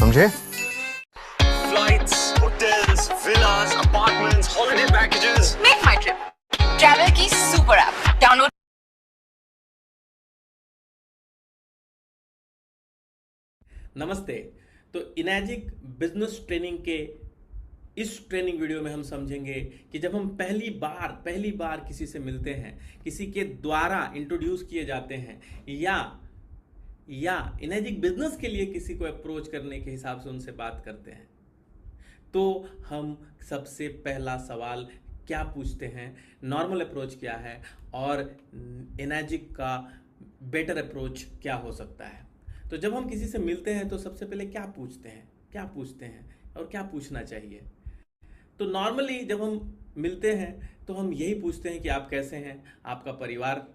समझे? Flights, hotels, villas, apartments, holiday packages. Make my trip. Travel की super app. Download. नमस्ते। तो इनैजिक business training के इस ट्रेनिंग वीडियो में हम समझेंगे कि जब हम पहली बार किसी से मिलते हैं, किसी के द्वारा इंट्रोड्यूस किए जाते हैं या इनैजिक बिजनेस के लिए किसी को अप्रोच करने के हिसाब से उनसे बात करते हैं, तो हम सबसे पहला सवाल क्या पूछते हैं, नॉर्मल अप्रोच क्या है और इनैजिक का बेटर अप्रोच क्या हो सकता है। तो जब हम किसी से मिलते हैं तो सबसे पहले क्या पूछते हैं और क्या पूछना चाहिए। तो नॉर्मली जब हम मिलते हैं तो हम यही पूछते हैं कि आप कैसे हैं, आपका परिवार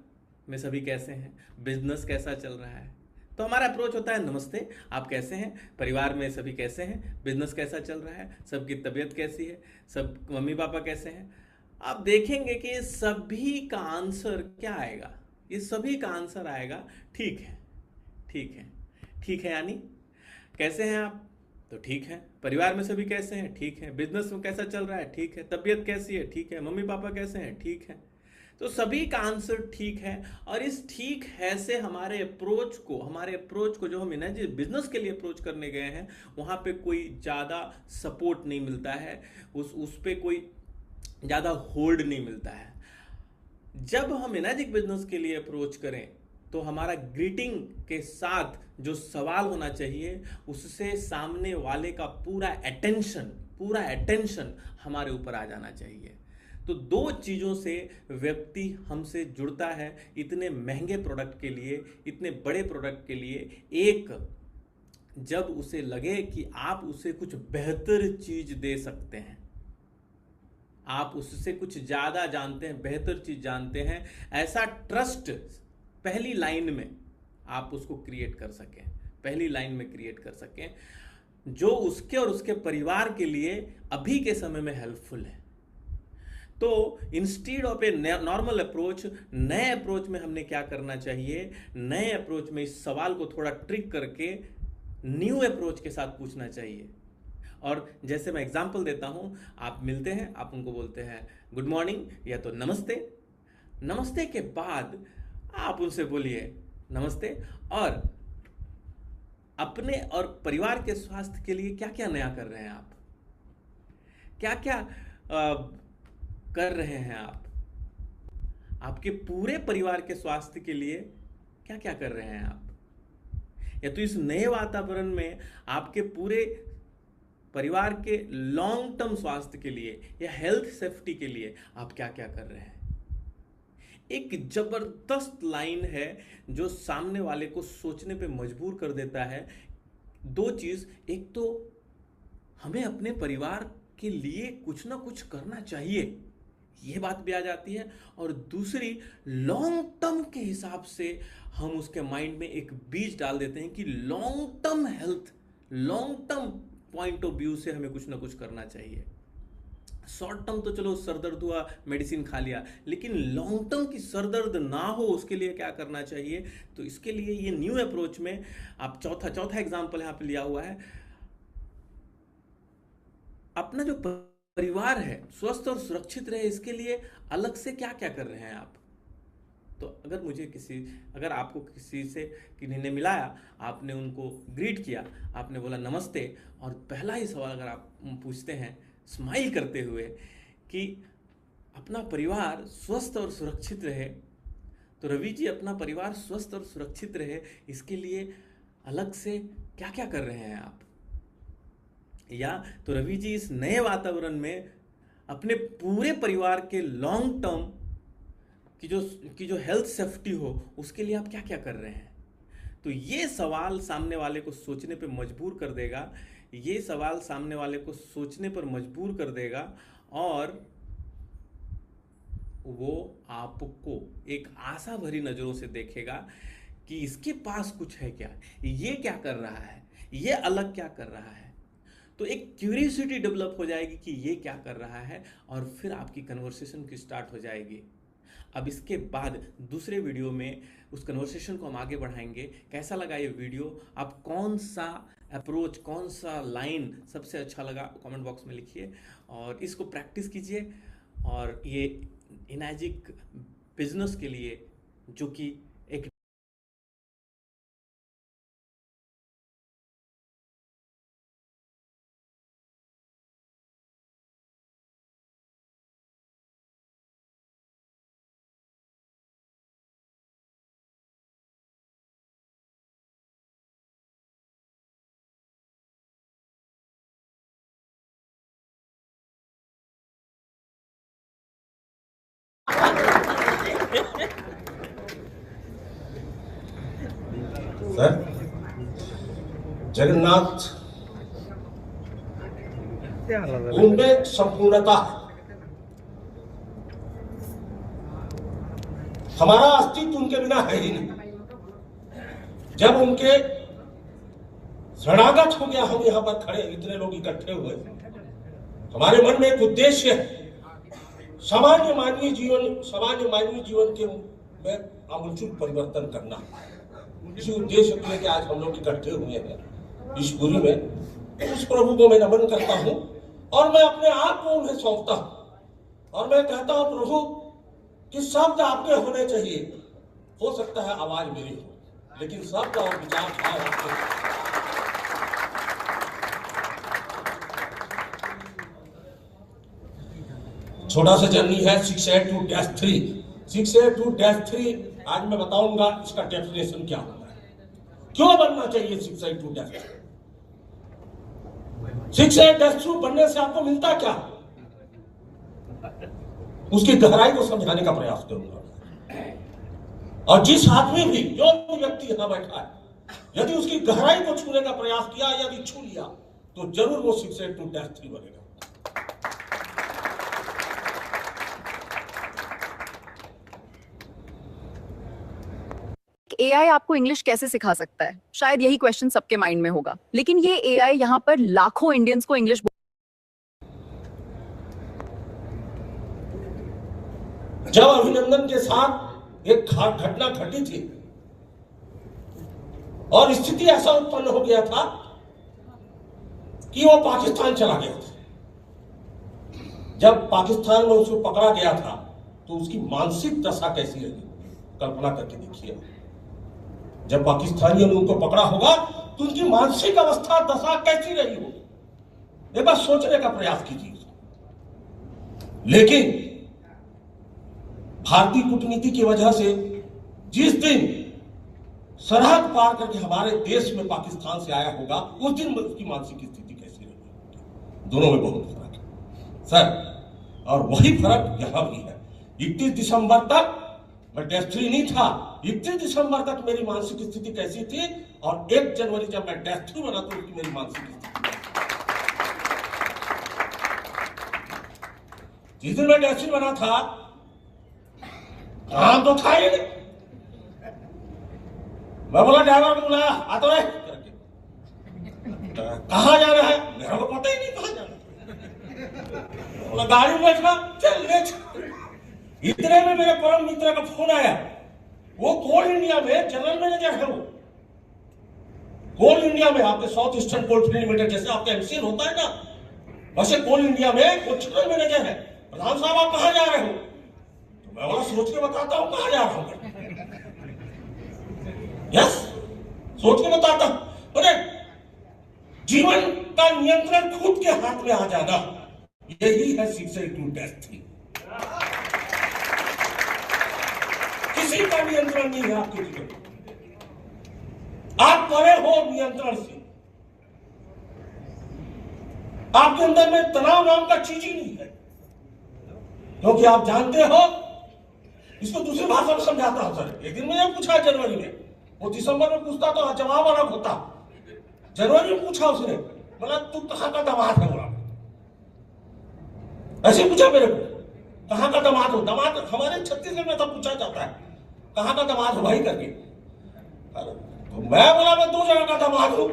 में सभी कैसे हैं, बिजनेस कैसा चल रहा है। तो हमारा अप्रोच होता है नमस्ते, आप कैसे हैं, परिवार में सभी कैसे हैं, बिजनेस कैसा चल रहा है, सबकी तबीयत कैसी है, सब मम्मी पापा कैसे हैं। आप देखेंगे कि सभी का आंसर क्या आएगा, ये सभी का आंसर आएगा ठीक है। ठीक है यानी कैसे हैं आप, तो ठीक है। परिवार में सभी कैसे हैं, ठीक है। बिजनेस में कैसा चल रहा है, ठीक है। तबीयत कैसी है, ठीक है। मम्मी पापा कैसे हैं, ठीक है। तो सभी का आंसर ठीक है। और इस ठीक है से हमारे अप्रोच को जो हम इनैजिक बिजनेस के लिए अप्रोच करने गए हैं, वहां पे कोई ज़्यादा सपोर्ट नहीं मिलता है, उस पे कोई ज़्यादा होल्ड नहीं मिलता है। जब हम इनैजिक बिजनेस के लिए अप्रोच करें तो हमारा ग्रीटिंग के साथ जो सवाल होना चाहिए, उससे सामने वाले का पूरा अटेंशन हमारे ऊपर आ जाना चाहिए। तो दो चीज़ों से व्यक्ति हमसे जुड़ता है इतने महंगे प्रोडक्ट के लिए, इतने बड़े प्रोडक्ट के लिए। एक, जब उसे लगे कि आप उसे कुछ बेहतर चीज दे सकते हैं, आप उससे कुछ ज़्यादा जानते हैं, बेहतर चीज जानते हैं, ऐसा ट्रस्ट पहली लाइन में आप उसको क्रिएट कर सकें, जो उसके और उसके परिवार के लिए अभी के समय में हेल्पफुल है। तो instead of a normal approach, नए अप्रोच में हमने क्या करना चाहिए, नए अप्रोच में इस सवाल को थोड़ा ट्रिक करके न्यू अप्रोच के साथ पूछना चाहिए। और जैसे मैं एग्जांपल देता हूं, आप मिलते हैं, आप उनको बोलते हैं गुड मॉर्निंग या तो नमस्ते के बाद आप उनसे बोलिए नमस्ते, और अपने और परिवार के स्वास्थ्य के लिए क्या क्या नया कर रहे हैं आप, क्या क्या कर रहे हैं आप, आपके पूरे परिवार के स्वास्थ्य के लिए क्या क्या कर रहे हैं आप, या तो इस नए वातावरण में आपके पूरे परिवार के लॉन्ग टर्म स्वास्थ्य के लिए या हेल्थ सेफ्टी के लिए आप क्या क्या कर रहे हैं। एक जबरदस्त लाइन है जो सामने वाले को सोचने पे मजबूर कर देता है। दो चीज, एक तो हमें अपने परिवार के लिए कुछ ना कुछ करना चाहिए, ये बात भी आ जाती है, और दूसरी लॉन्ग टर्म के हिसाब से हम उसके माइंड में एक बीज डाल देते हैं कि long term health, long term point of view से हमें कुछ ना कुछ करना चाहिए। शॉर्ट टर्म तो चलो सर दर्द हुआ मेडिसिन खा लिया, लेकिन लॉन्ग टर्म की सर दर्द ना हो उसके लिए क्या करना चाहिए। तो इसके लिए ये न्यू अप्रोच में आप चौथा एग्जांपल यहां पे लिया हुआ है, अपना जो परिवार है स्वस्थ और सुरक्षित रहे, इसके लिए अलग से क्या क्या कर रहे हैं आप। तो अगर आपको किसी ने मिलाया, आपने उनको ग्रीट किया, आपने बोला नमस्ते, और पहला ही सवाल अगर आप पूछते हैं स्माइल करते हुए कि अपना परिवार स्वस्थ और सुरक्षित रहे, तो रवि जी अपना परिवार स्वस्थ और सुरक्षित रहे इसके लिए अलग से क्या क्या कर रहे हैं आप, या तो रवि जी इस नए वातावरण में अपने पूरे परिवार के लॉन्ग टर्म की जो हेल्थ सेफ्टी हो उसके लिए आप क्या क्या कर रहे हैं। तो ये सवाल सामने वाले को सोचने पे मजबूर कर देगा, और वो आपको एक आशा भरी नजरों से देखेगा कि इसके पास कुछ है क्या, ये क्या कर रहा है, ये अलग क्या कर रहा है। तो एक क्यूरियोसिटी डेवलप हो जाएगी कि ये क्या कर रहा है, और फिर आपकी कन्वर्सेशन की स्टार्ट हो जाएगी। अब इसके बाद दूसरे वीडियो में उस कन्वर्सेशन को हम आगे बढ़ाएंगे। कैसा लगा ये वीडियो, आप कौन सा अप्रोच, कौन सा लाइन सबसे अच्छा लगा, कमेंट बॉक्स में लिखिए और इसको प्रैक्टिस कीजिए। और ये इनैजिक बिजनेस के लिए, जो कि एक सर, जगन्नाथ उनमें संपूर्णता है। हमारा अस्तित्व उनके बिना है ही नहीं। जब उनके शरणागत हो गया, हम यहां पर खड़े इतने लोग इकट्ठे हुए, हमारे मन में एक उद्देश्य है, सामान्य मानवीय जीवन के में आमूलचूल परिवर्तन करना। इसी उद्देश्य के लिए कि आज हम लोग इकट्ठे हुए हैं इस पुरी में। उस प्रभु को मैं नमन करता हूं और मैं अपने आप को उन्हें सौंपता हूं और मैं कहता हूं, प्रभु कि शब्द आपके होने चाहिए। हो सकता है आवाज मेरी हो, लेकिन शब्द और विचार आपके। छोटा सा जर्नी है 682-3। 682-3 आज मैं बताऊंगा इसका डेफिनेशन क्या होता है, क्यों बनना चाहिए 682-3। 682 बनने से आपको मिलता क्या, उसकी गहराई को समझाने का प्रयास करूंगा। और जिस आदमी भी, जो भी व्यक्ति यहां बैठा है, यदि उसकी गहराई को छूने का प्रयास किया, यदि छू लिया, तो जरूर वो 682-3 बनेगा। एआई आपको इंग्लिश कैसे सिखा सकता है? शायद यही क्वेश्चन सबके माइंड में होगा, लेकिन ये एआई यहाँ पर लाखों इंडियंस को इंग्लिश। जब अभिनंदन के साथ एक घटना घटी थी और स्थिति ऐसा उत्पन्न हो गया था कि वो पाकिस्तान चला गया था। जब पाकिस्तान में उसको पकड़ा गया था तो उसकी मानसिक दशा कैसी रही, कल्पना करके देखिए। जब पाकिस्तानियों ने उनको पकड़ा होगा तो उनकी मानसिक अवस्था, दशा कैसी रही हो, एक बार सोचने का प्रयास कीजिए। लेकिन भारतीय कूटनीति की वजह से जिस दिन सरहद पार करके हमारे देश में पाकिस्तान से आया होगा, उस दिन उसकी मानसिक स्थिति कैसी रही। दोनों में बहुत फर्क है सर, और वही फर्क यहां भी है। 31 दिसंबर तक मैं डेस्ट्री नहीं था। 31 दिसंबर तक मेरी मानसिक स्थिति कैसी थी, और 1 जनवरी जब मैं डेस्ट्री बना तो उसकी मेरी मानसिक स्थिति। जिस दिन मैं डेस्ट्री बना था, काम तो था ही नहीं। मैं बोला, ड्राइवर को बुलाया, आता है कहां जाना है, मेरे को पता ही नहीं कहां जाना। बोला गाड़ी में बैठा, चल ले। इतने में मेरे परम मित्र का फोन आया। वो कोल इंडिया में जनरल मैनेजर है। वो कोल इंडिया में, आपके साउथ ईस्टर्न कोलफील्ड लिमिटेड जैसे आपका एमसीएल होता है ना, वैसे कोल इंडिया में वो जनरल मैनेजर है। प्रधान साहब आप कहां जा रहे हो? तो मैं बोला सोच के बताता हूं कहां जा रहा हूं। यस, सोच के बताता हूं। बोले जीवन का नियंत्रण खुद के हाथ में आ जाना, यही है 682-3। किसी का नियंत्रण नहीं है आपके जीवन में। आप परे हो नियंत्रण से। आपके अंदर में तनाव नाम का चीज ही नहीं है, क्योंकि आप जानते हो। इसको दूसरी भाषा में समझाता हूं सर। एक दिन मैंने पूछा जनवरी में, वो दिसंबर में पूछता तो जवाब अलग होता। जनवरी में पूछा उसने, बोला तू कहां का दामाद है? बोला ऐसे पूछा मेरे को, कहां का दामाद हो? दामाद हमारे छत्तीसगढ़ में तब पूछा जाता है, कहां का दामाद हो भाई करके। तो मैं बोला मैं 2 जगह का दामाद हूं।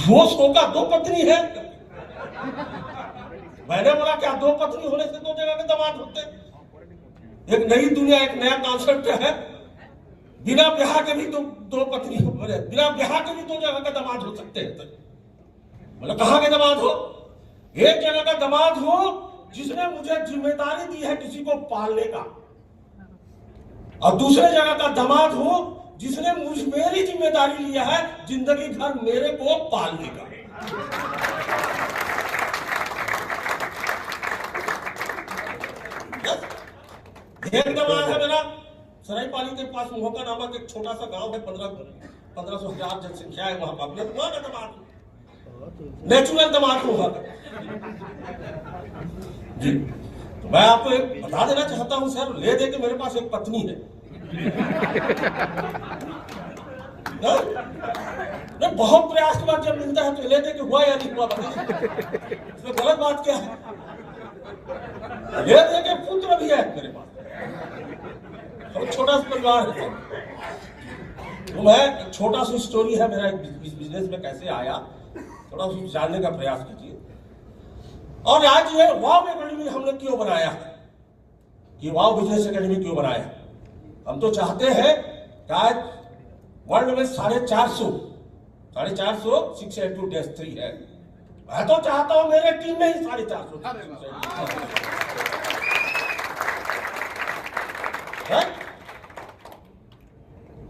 वो सोका 2 पत्नी है। मैंने बोला क्या 2 पत्नी होने से 2 जगह के दामाद होते? एक नई दुनिया, एक नया कॉन्सेप्ट है। बिना ब्याह के भी तो दो पत्नी हो, बिना ब्याह के भी दो जगह का दामाद हो सकते हैं। मतलब कहां के दामाद हो? एक जगह का दामाद हो जिसने मुझे जिम्मेदारी दी है किसी को पालने का, और दूसरे जगह का दामाद हो जिसने मेरी जिम्मेदारी लिया है जिंदगी भर मेरे को पालने का। एक दामाद है मेरा सरायपाली के पास मोहका नामक एक छोटा सा गांव है, 1500 जनसंख्या है वहां पर। वहां का दामाद नेचुरल दामाद होगा जी। तो मैं आपको एक बता देना चाहता हूं सर, ले दे के मेरे पास एक पत्नी है। नहीं, बहुत प्रयास के बाद जब मिलता है तो ले दे के हुआ या नहीं हुआ बताइए, इसमें गलत बात क्या है? ले दे के पुत्र भी है मेरे पास, तो छोटा सा परिवार है। तो मैं एक छोटा सा स्टोरी है मेरा बिजनेस में कैसे आया, थोड़ा सा जानने का प्रयास कीजिए। और आज ये वाव एकेडमी हमने क्यों बनाया है, ये वाव बिजनेस एकेडमी क्यों बनाया है? हम तो चाहते हैं कि आज वर्ल्ड में 450 682-3 है। मैं तो चाहता हूं मेरे टीम में ही 450 है।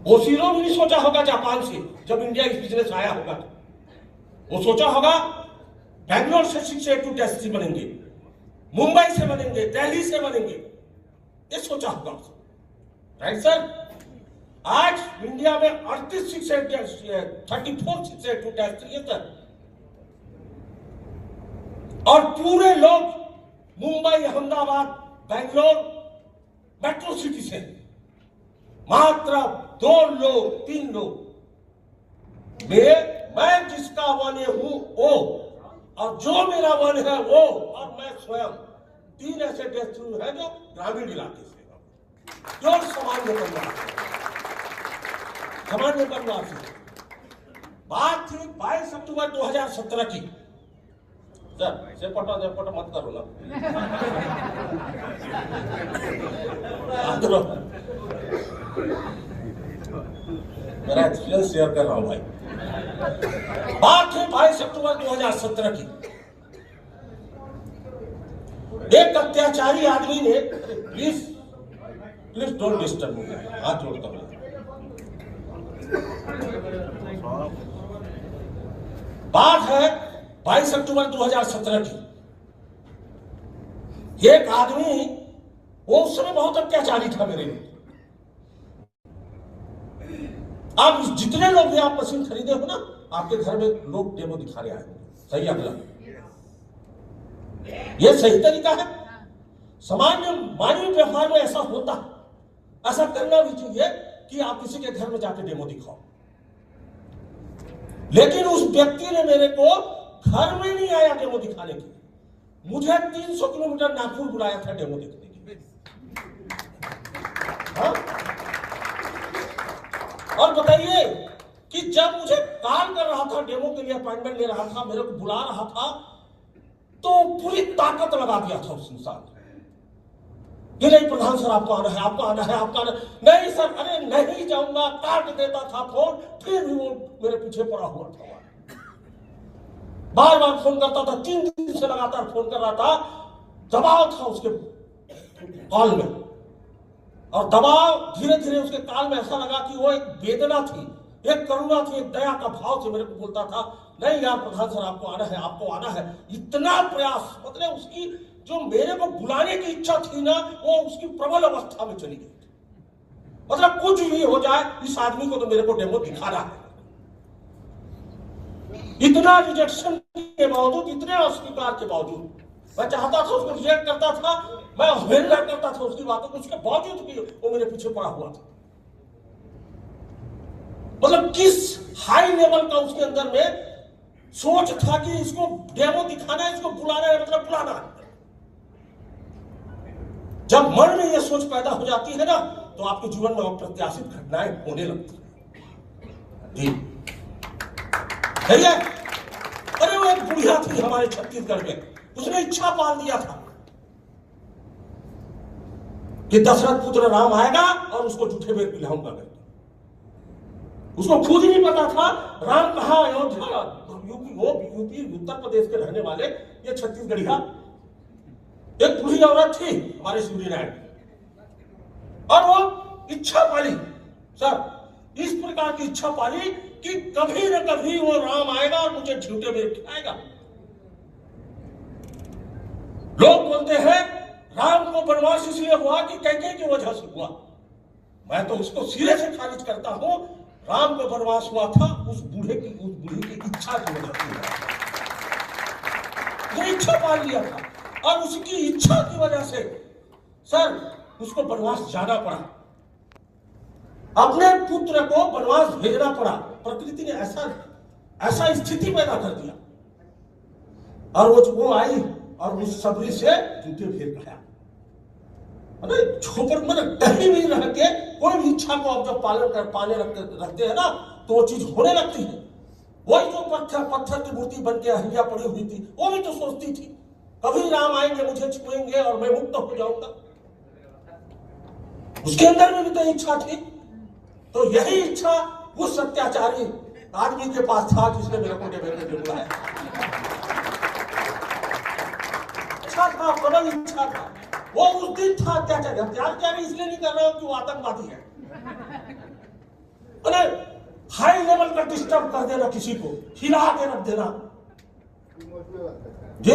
ओसिलो भी नहीं सोचा होगा जापान से जब इंडिया इस बिजनेस आया होगा, वो सोचा होगा बैंगलोर से 682 बनेंगे, मुंबई से बनेंगे, दिल्ली से बनेंगे, ये सोचा होगा राइट सर। आज इंडिया में 34 682 है सर, और पूरे लोग मुंबई, अहमदाबाद, बैंगलोर मेट्रो सिटी से मात्र 2 लोग 3 लोग, मैं जिसका वन हूं वो, और जो मेरा वन है वो, और मैं स्वयं 3 ऐसे डेस्टिनी है जो ग्रामीण इलाके से, जो सामान्य परिवार से। बात थी 22 अक्टूबर 2017 की। सर सेपटा मत करो ना, मेरा एक्सपीरियंस शेयर कर रहा हूं भाई। बात है 22 अक्टूबर 2017 की। एक अत्याचारी आदमी ने, प्लीज डोंट डिस्टर्ब मी, हाथ जोड़ता हूं। बात है 22 अक्टूबर 2017 की। एक आदमी, वो उस समय बहुत अत्याचारी था मेरे लिए। आप जितने लोग भी आप मशीन खरीदे हो ना, आपके घर में लोग डेमो दिखाने आए, सही अगला, ये सही तरीका है। सामान्य मानवीय व्यवहार में ऐसा होता, ऐसा करना भी चाहिए कि आप किसी के घर में जाके डेमो दिखाओ। लेकिन उस व्यक्ति ने मेरे को घर में नहीं आया डेमो दिखाने के, मुझे 300 किलोमीटर नागपुर बुलाया था डेमो देखने के लिए। हाँ? और बताइए कि जब मुझे कॉल कर रहा था, डेमो के लिए अपॉइंटमेंट ले रहा था, मेरे को बुला रहा था, तो पूरी ताकत लगा दिया था उस इंसान कि नहीं प्रधान सर आपको आना है, आपको आना है, आपको आना है। नहीं सर, अरे नहीं जाऊंगा, काट देता था फोन, फिर भी वो मेरे पीछे पड़ा हुआ था। बार बार फोन करता था, 3 दिन से लगातार फोन कर रहा था। दबाव था उसके कॉल में, और दबाव धीरे धीरे उसके कॉल में ऐसा लगा कि वो एक वेदना थी, एक करुणा थी, एक दया का भाव से मेरे को बोलता था, नहीं यार प्रधान सर आपको आना है, आपको आना है। इतना प्रयास, मतलब उसकी जो मेरे को बुलाने की इच्छा थी ना, वो उसकी प्रबल अवस्था में चली गई। मतलब कुछ भी हो जाए, इस आदमी को तो मेरे को डेमो दिखाना है। इतना रिजेक्शन के बावजूद, इतने अस्वीकार के बावजूद, मैं चाहता था उसको रिजेक्ट करता था, मैं अवहेलना करता था उसकी बातों को, उसके बावजूद भी वो मेरे पीछे पड़ा हुआ था। मतलब किस हाई लेवल का उसके अंदर में सोच था कि इसको डेमो दिखाना है, इसको बुलाना है, मतलब बुलाना है। जब मन में यह सोच पैदा हो जाती है ना, तो आपके जीवन में अप्रत्याशित घटनाएं होने लगती है। सही है? अरे वो एक बुढ़िया थी हमारे छत्तीसगढ़ में, उसने इच्छा पाल दिया था कि दशरथ पुत्र राम आएगा और उसको जूठे में पिलाऊंगा मैं। उसको खुद ही नहीं पता था राम कहाँ अयोध्या, यूपी उत्तर प्रदेश के रहने वाले ये छत्तीसगढ़िया। एक बूढ़ी औरत थी हमारे सूर्य नारायण, और वो इच्छा पाली सर, इस प्रकार की इच्छा पाली कि कभी न कभी वो राम आएगा और मुझे झूठे में खिलाएगा। लोग बोलते हैं राम को वनवास इसलिए हुआ कि कैकेयी की वजह से हुआ। मैं तो उसको सिरे से खारिज करता हूं। राम को वनवास हुआ था उस बूढ़ी की इच्छा की वजह से हुआ। वो इच्छा पाल लिया था और उसकी इच्छा की वजह से सर उसको वनवास जाना पड़ा, अपने पुत्र को वनवास भेजना पड़ा। प्रकृति ने ऐसा स्थिति पैदा कर दिया, और वो आई और उस सबरी से जूते फेर खाया। अरे छोपर मतलब कहीं भी रह के कोई भी इच्छा को आप जब पाले रखते हैं ना, तो वो चीज होने लगती है। वही जो पत्थर की मूर्ति बन के अहिल्या पड़ी हुई थी, वो भी तो सोचती थी कभी राम आएंगे, मुझे छुएंगे और मैं मुक्त हो जाऊंगा। उसके अंदर में भी तो इच्छा थी। तो यही इच्छा उस अत्याचारी आदमी के पास था जिसने मेरे को बेटे बुलाया। इच्छा था, प्रबल इच्छा था। वो उस दिन था अत्याचारी। अत्याचारी इसलिए नहीं कर रहा हूं कि वो आतंकवादी है। अरे हाई लेवल पर डिस्टर्ब कर देना, किसी को हिला के रख देना, जी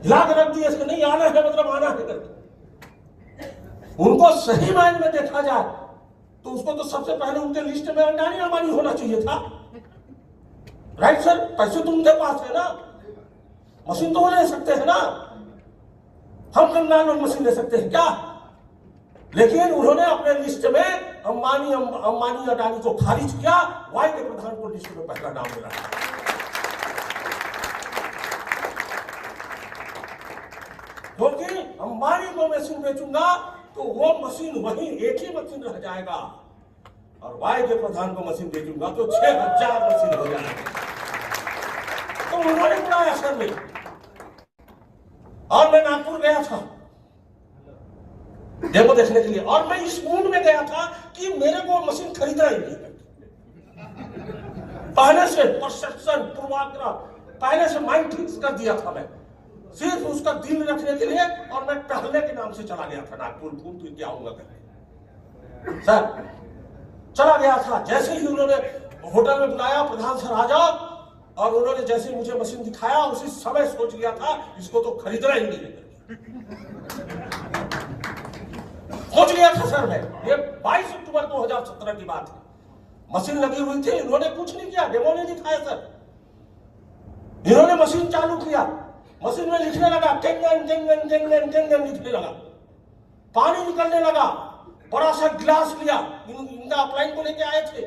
हिला के रख दिया, इसको नहीं आना है मतलब आना है करके। उनको सही मायने में देखा जाए तो उसको तो सबसे पहले उनके लिस्ट में अंडानी अंबानी होना चाहिए था। राइट सर, पैसे तो उनके पास है ना, मशीन तो वो ले सकते हैं ना। हम कंगाल लोग मशीन ले सकते हैं क्या? लेकिन उन्होंने अपने लिस्ट में अंबानी अडानी को खारिज किया, वाई के प्रधान को लिस्ट में पहला नाम मिला। क्योंकि अंबानी को मशीन बेचूंगा तो वो मशीन वही एक ही मशीन रह जाएगा, और वाई के प्रधान को मशीन बेचूंगा तो 6000 मशीन हो जाएगा। तो उन्होंने बुलाया सर में, और मैं नागपुर गया था डेमो देखने के लिए, और मैं इस मूड में गया था कि मेरे को मशीन खरीदना ही नहीं। पहले से परसेप्शन पूर्वाग्रह, पहले से माइंड फिक्स कर दिया था मैं, सिर्फ उसका दिल रखने के लिए। और मैं टहलने के नाम से चला गया था नागपुर, घूम फिर के आऊंगा करके सर चला गया था। जैसे ही उन्होंने होटल में बुलाया, प्रधान सर आ जाओ, और उन्होंने जैसे मुझे मशीन दिखाया, उसी समय सोच लिया था इसको तो खरीदना ही नहीं है। सोच लिया था सर मैं। ये 22 अक्टूबर 2017 की बात है। मशीन लगी हुई थी, इन्होंने कुछ नहीं किया, डेमो नहीं दिखाया सर। इन्होंने मशीन चालू किया, मशीन में लिखने लगा, लिखने लगा, पानी निकलने लगा। बड़ा सा गिलास लिया, इनका अपलाइन को लेके आए थे।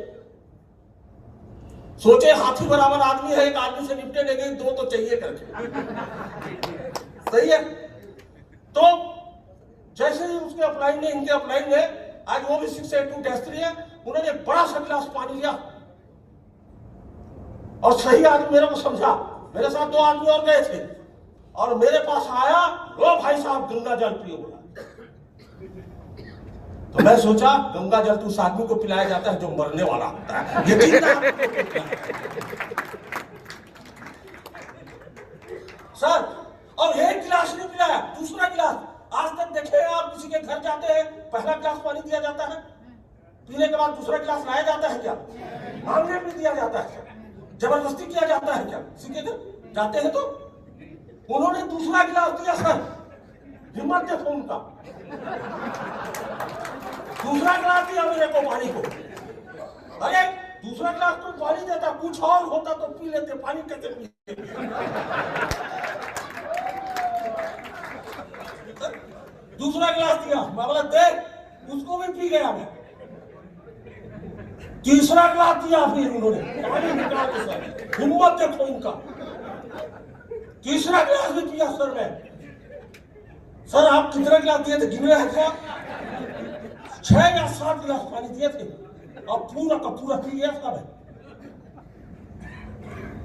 सोचे हाथी बराबर आदमी है, एक आदमी से निपटे लेंगे, दो तो चाहिए करके। सही है। तो जैसे ही उसके अपलाइन ने, इनके अपलाइन ने, आज वो भी 682-3 है, उन्होंने बड़ा सा गिलास पानी लिया, और सही आदमी मेरे को समझा। मेरे साथ 2 आदमी और गए थे, और मेरे पास आया, लो भाई साहब गंगा जल पियो बोला। तो मैं सोचा गंगा जल तो उस आदमी को पिलाया जाता है जो मरने वाला होता है, ये सर। और एक गिलास नहीं पिलाया, दूसरा गिलास। आज तक देखे आप किसी के घर जाते हैं, पहला गिलास पानी दिया जाता है, पीने के बाद दूसरा गिलास लाया जाता है क्या? मांगने भी दिया जाता है, जबरदस्ती किया जाता है क्या? किसी के घर जाते हैं तो उन्होंने दूसरा गिलास दिया सर, हिम्मत देखो उनका। दूसरा गिलास दिया मेरे को पानी को। अरे दूसरा गिलास तो पानी देता, कुछ और होता तो पी लेते, पानी कैसे पी? दूसरा गिलास दिया, मैं बोला देख, उसको भी पी गया मैं। तीसरा गिलास दिया फिर उन्होंने, पानी निकाल के सर, हिम्मत देखो इनका। तीसरा गिलास भी पिया सर मैं। सर आप कितने गिलास दिए थे, गिन रहे थे? 6 या 7 गिलास पानी दिए थे, और पूरा का पूरा पी गया था मैं।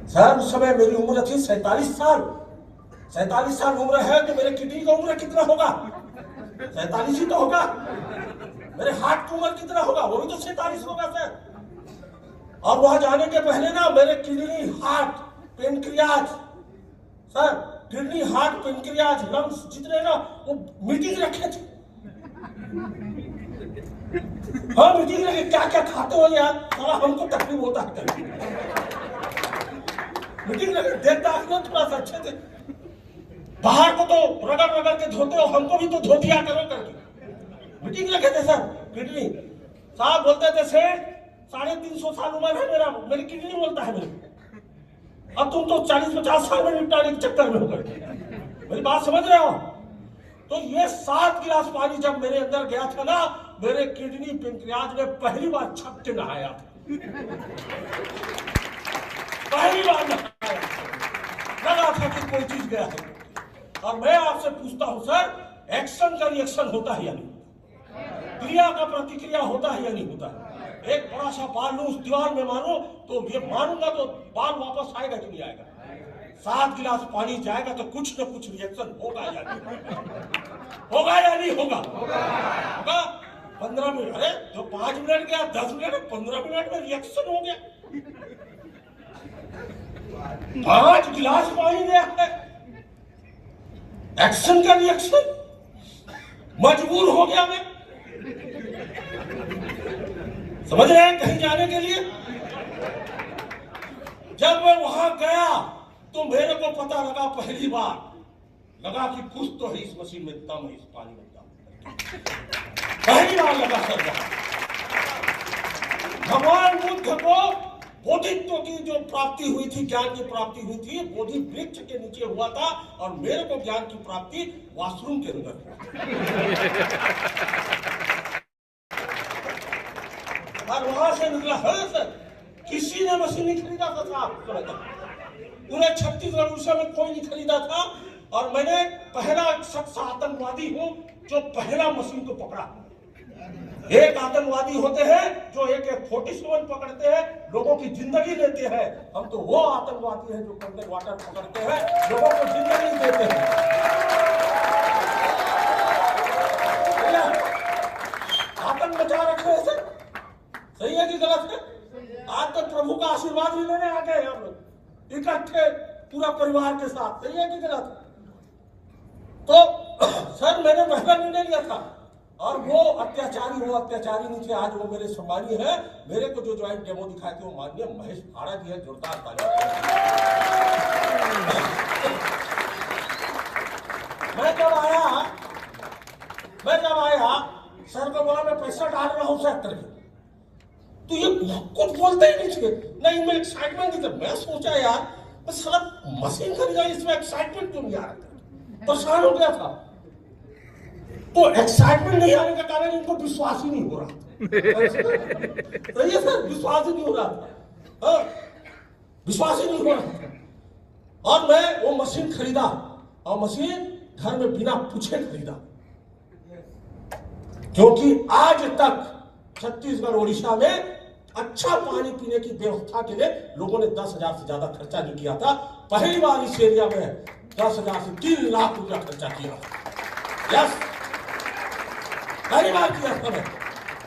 सर उस समय मेरी उम्र थी 47 साल। 47 साल उम्र है तो मेरे किडनी का उम्र कितना होगा? 47 ही तो होगा। मेरे हार्ट की उम्र कितना होगा? वो भी तो 47 होगा सर। और वहां जाने के पहले ना मेरे kidney, heart, pancreas, sir kidney, heart, pancreas, lungs जितने ना वो मीटिंग रखे थे। हाँ मीटिंग रखे, क्या क्या खाते हो यार, सारा हमको तकलीफ होता है। मीटिंग रखे, देखता है थोड़ा सा अच्छे से, बाहर को तो रगड़ रगड़ के धोते हो, हमको भी तो धो दिया करो करके। मीटिंग रखे थे सर, किडनी साहब बोलते थे सेठ 350 साल उम्र है मेरा, मेरी किडनी बोलता है मेरे, अब तुम तो 40-50 साल में निपटाने के चक्कर में हो गए। मेरी बात समझ रहे हो? तो ये 7 गिलास पानी जब मेरे अंदर गया था ना, मेरे किडनी, पेनक्रियाज में पहली बार छप के नहाया था। पहली बार नहाया, लगा था कि कोई चीज गया है। और मैं आपसे पूछता हूं सर, एक्शन का रिएक्शन होता है या नहीं? क्रिया का प्रतिक्रिया होता है या नहीं होता है? एक बड़ा सा बाल लू उस दीवार में मारो तो ये मारूंगा तो बाल वापस आएगा कि नहीं आएगा? 7 गिलास पानी जाएगा तो कुछ न कुछ रिएक्शन होगा या नहीं होगा? या नहीं होगा? होगा। 15 मिनट, अरे तो 5 मिनट गया, 10 मिनट, 15 मिनट में रिएक्शन हो गया। 5 गिलास पानी गया है, एक्शन का रिएक्शन, मजबूर हो गया मैं। समझ रहे हैं? कहीं जाने के लिए जब मैं वहां गया तो मेरे को पता लगा, पहली बार लगा कि कुछ तो है इस मशीन में दम, इस पानी में दम। पहली बार लगा सर भगवान बुद्ध को बोधित्व की जो प्राप्ति हुई थी, ज्ञान की प्राप्ति हुई थी, बोधि वृक्ष के नीचे हुआ था, और मेरे को ज्ञान की प्राप्ति वॉशरूम के अंदर। और वहां से निकला है सर, किसी ने मशीन नहीं खरीदा था साहब, पूरे छत्तीसगढ़ उस समय कोई नहीं खरीदा था। और मैंने पहला शख्स आतंकवादी हूं जो पहला मशीन को पकड़ा। एक आतंकवादी होते हैं जो AK-47 पकड़ते हैं, लोगों की जिंदगी लेते हैं। हम तो वो आतंकवादी हैं जो कंगन वाटर पकड़ते हैं, लोगों को जिंदगी देते हैं। आतंक मचा रखे हैं सर, सही है कि गलत है? आज तो प्रभु का आशीर्वाद भी लेने आ गए हम लोग इकट्ठे पूरा परिवार के साथ, सही है कि गलत? तो सर मैंने पहला निर्णय लिया था, और वो अत्याचारी नहीं थे, आज वो मेरे सम्मानीय है। मेरे को जो ज्वाइंट डेमो दिखाए थे वो माननीय महेश भाड़ा जी है, जोरदार ताली। मैं जब आया सर को बोला मैं पैसा डाल रहा हूँ सेक्टर में, तो ये कुछ बोलते ही नहीं थे, नहीं इनमें एक्साइटमेंट नहीं था। मैं सोचा यार बस साला मशीन खरीदा, इसमें एक्साइटमेंट क्यों नहीं आ रहा था, परेशान हो गया था। तो एक्साइटमेंट नहीं आने का कारण इनको विश्वास ही नहीं हो रहा था। तो ये सर विश्वास ही नहीं हो रहा था, विश्वास ही नहीं हो रहा था। और मैं वो मशीन खरीदा, और मशीन घर में बिना पूछे खरीदा, क्योंकि आज तक छत्तीसगढ़ उड़ीसा में अच्छा पानी पीने की व्यवस्था के लिए लोगों ने 10,000 से ज्यादा खर्चा नहीं किया था। पहली बार इस एरिया में 10,000 से 3 लाख रुपया खर्चा किया। यस, पहली बार किया था मैं,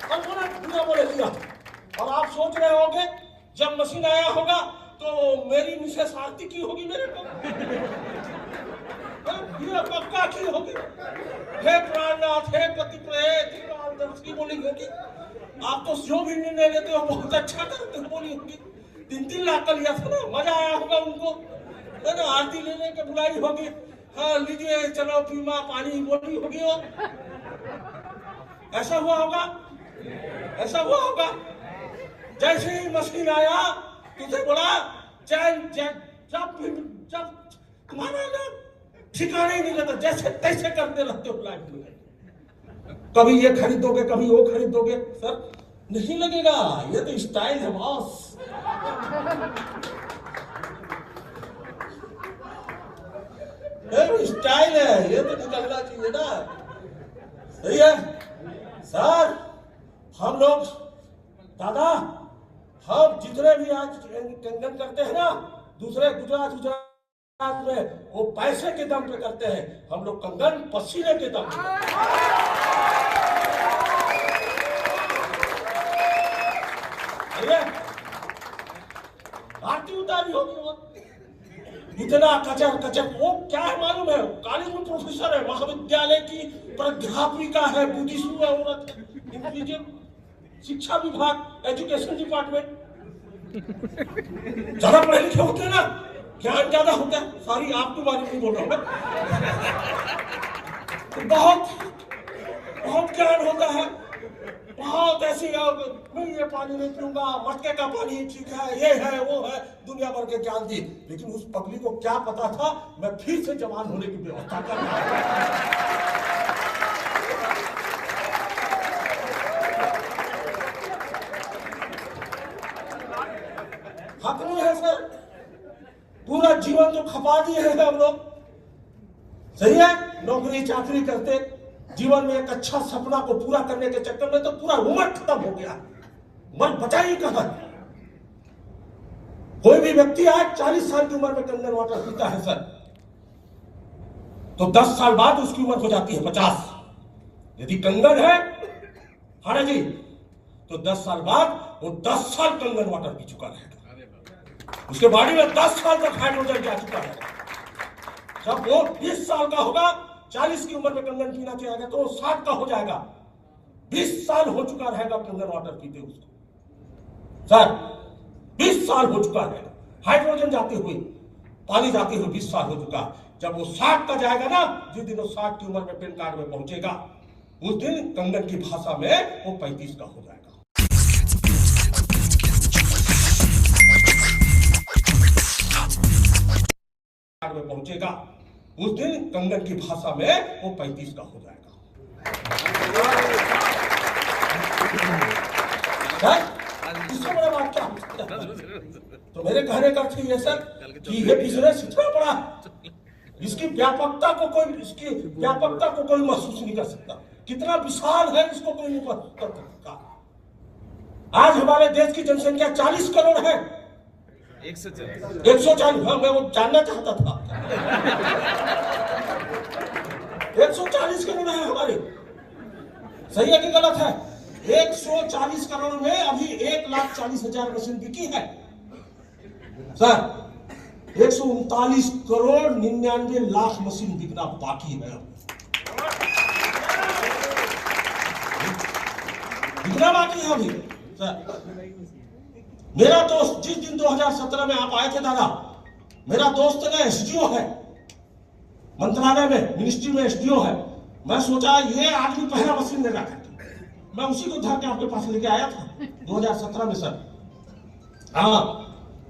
और पूरा बोले किया। और आप सोच रहे होंगे जब मशीन आया होगा तो मेरी मिसेस आरती की होगी मेरे को, ये पक्का की होगी, हे प्राणनाथ, हे पति प्रेत बोली होगी। आप तो जो भी निर्णय लेते हो बहुत अच्छा करते हो बोली होगी। 3-3 लाख का लिया था ना, मजा आया होगा उनको, है ना? आरती लेने के बुलाई होगी, हाँ लीजिए चलो पीमा पानी बोली होगी। वो ऐसा हुआ होगा, ऐसा हुआ होगा। जैसे ही मशीन आया तुझे बोला जब तुम्हारा ना ठिकाने ही नहीं लगता, जैसे तैसे करते रहते हो लाइफ में। कभी ये खरीदोगे, कभी वो खरीदोगे, सर नहीं लगेगा, ये तो स्टाइल है बॉस। स्टाइल है, ये तो निकलना चाहिए ना, सही है सर। हम लोग दादा, हम जितने भी आज कंगन करते हैं ना, दूसरे गुजरात में वो पैसे के दम पे करते हैं, हम लोग कंगन पसीने के दम पे। आरती उतारी होगी वो, इतना कचर कचर। वो क्या है मालूम है, कॉलेज में प्रोफेसर है, महाविद्यालय की प्राध्यापिका है, बुद्धिस्ट है, औरत है, इंटेलिजेंट, शिक्षा विभाग, एजुकेशन डिपार्टमेंट। ज्यादा पढ़े लिखे होते हैं ना, ज्ञान ज्यादा होता है। सारी आपके बारे में बोल रहा हूं मैं। तो बहुत ज्ञान होता है, बहुत ऐसी, मैं ये पानी नहीं पीऊंगा, मटके का पानी ठीक है, ये है वो है, दुनिया भर के ज्ञान दी। लेकिन उस पगली को क्या पता था मैं फिर से जवान होने की व्यवस्था कर रहा हूं। हक नहीं है सर, पूरा जीवन तो खपा दिए हैं हम लोग। सही है, नौकरी चाकरी करते जीवन में एक अच्छा सपना को पूरा करने के चक्कर में तो पूरा उम्र खत्म हो गया, उम्र बचा ही कहां। कोई भी व्यक्ति आज 40 साल की उम्र में कंगन वाटर पीता है सर, तो 10 साल बाद उसकी उम्र हो जाती है 50। यदि कंगन है हाड़ा जी, तो 10 साल बाद वो 10 साल कंगन वाटर पी चुका रहेगा। उसके बॉडी में 10 साल तक हाइड्रोजन जा चुका है। जब वो 20 साल का होगा, 40 की उम्र में कंगन पीना चाहेगा तो 60 का हो जाएगा। 20 साल हो चुका रहेगा कंगन वाटर पीते उसको सर, 20 साल हो चुका है, हाइड्रोजन जाते हुए, पानी जाते हुए 20 साल हो चुका। जब वो 60 का जाएगा ना, जिस दिन वो 60 की उम्र में पेन कार्ड में पहुंचेगा, उस दिन कंगन की भाषा में वो 35 का हो जाएगा। में पहुंचेगा, उस दिन कंगन की भाषा में वो 35 का हो जाएगा। इससे बड़ा बात क्या? तो मेरे कहने का अर्थ ये सर कि ये बिजनेस इतना बड़ा है, इसकी व्यापकता को कोई महसूस नहीं कर सकता। कितना विशाल है, इसको कोई नहीं कर सकता। आज हमारे देश की जनसंख्या 40 करोड़ है। 140, हाँ मैं वो जानना चाहता था। 140 करोड़ है हमारे, सही है कि गलत है? 140 करोड़ में अभी 1,40,000 मशीन बिकी है सर। 139 करोड़ 99 लाख मशीन बिकना बाकी है, बिकना बाकी है अभी सर। मेरा दोस्त जिस दिन 2017 में आप आए थे दादा, मेरा दोस्त ना एसडीओ है, मंत्रालय में, मिनिस्ट्री में एसडीओ है। मैं सोचा ये आदमी पहला मशीन लेगा, मैं उसी को धर के आपके पास लेके आया था 2017 में सर। हाँ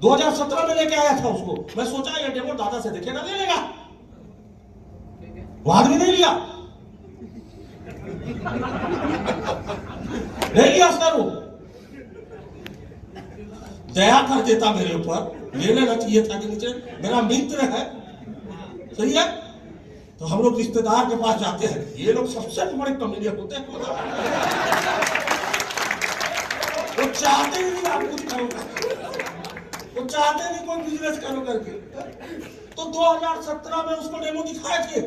2017 में लेके आया था उसको। मैं सोचा ये डेमो दादा से देखेगा, ले लेगा। वो आदमी नहीं लिया, नहीं लिया सर। वो दया कर देता मेरे ऊपर, ले लेना चाहिए था कि नीचे मेरा मित्र है, सही है। तो हम लोग रिश्तेदार के पास जाते हैं, ये लोग सबसे बड़े कमीने होते हैं। वो चाहते ही नहीं आप कुछ करो, वो चाहते नहीं कोई बिजनेस करो करके। तो 2017 में उसको डेमो दिखाए थे।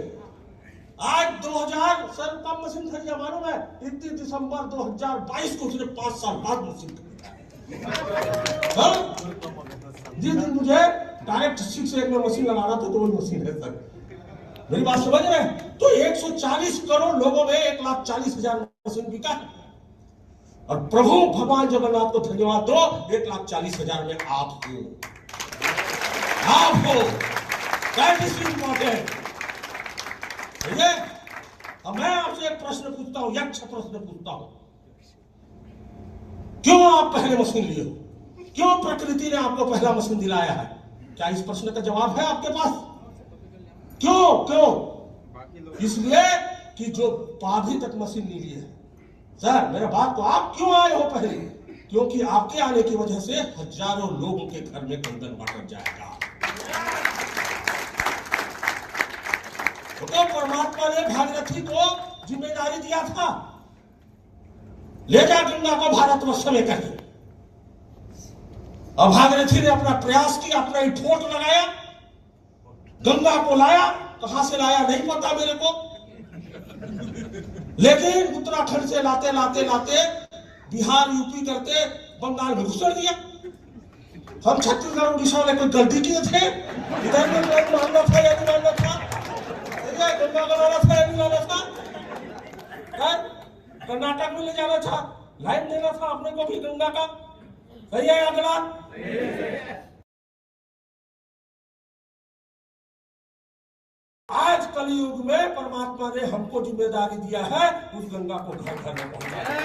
आज 2000 सर कब मशीन खरीदा मालूम है? 31 दिसंबर 2022 को उसने 5 साल बाद मशीन खरीदा। जिस दिन मुझे डायरेक्ट 6 में मशीन लगाना था तो वही मशीन है सर। मेरी बात समझ रहे हैं? तो 140 करोड़ लोगों में 1,40,000 मशीन बिका है। और प्रभु भगवान जगन्नाथ को धन्यवाद दो, 1,40,000 में आप हो। That is important. अब मैं आपसे एक प्रश्न पूछता हूं, यक्ष प्रश्न पूछता हूं, क्यों आप पहले मशीन लिए हो? क्यों प्रकृति ने आपको पहला मशीन दिलाया है? क्या इस प्रश्न का जवाब है आपके पास? क्यों? इसलिए कि जो पाभी तक मशीन नहीं लिए है सर। मेरा बात को आप क्यों आए हो पहले? क्योंकि आपके आने की वजह से हजारों लोगों के घर में कंगन वाटर जाएगा। तो परमात्मा ने भागीरथी को जिम्मेदारी दिया था, ले जा गंगा को भारतवर्ष में करके। और भागीरथी ने अपना प्रयास किया, अपना एफर्ट लगाया, गंगा को लाया। कहां से लाया नहीं पता मेरे को, लेकिन उत्तराखंड से लाते लाते लाते बिहार यूपी करते बंगाल में घुसड़ दिया। हम छत्तीसगढ़ उड़ीसा वाले कोई गलती किए थे? इधर में लाइन मारना था या नहीं मारना था? गंगा का लाना था या नहीं लाना था? कर्नाटक में ले जाना था, लाइन देना था अपने को भी गंगा का। सही है आंकड़ा? आज कलयुग में परमात्मा ने हमको जिम्मेदारी दिया है उस गंगा को घर घर में पहुंचाने।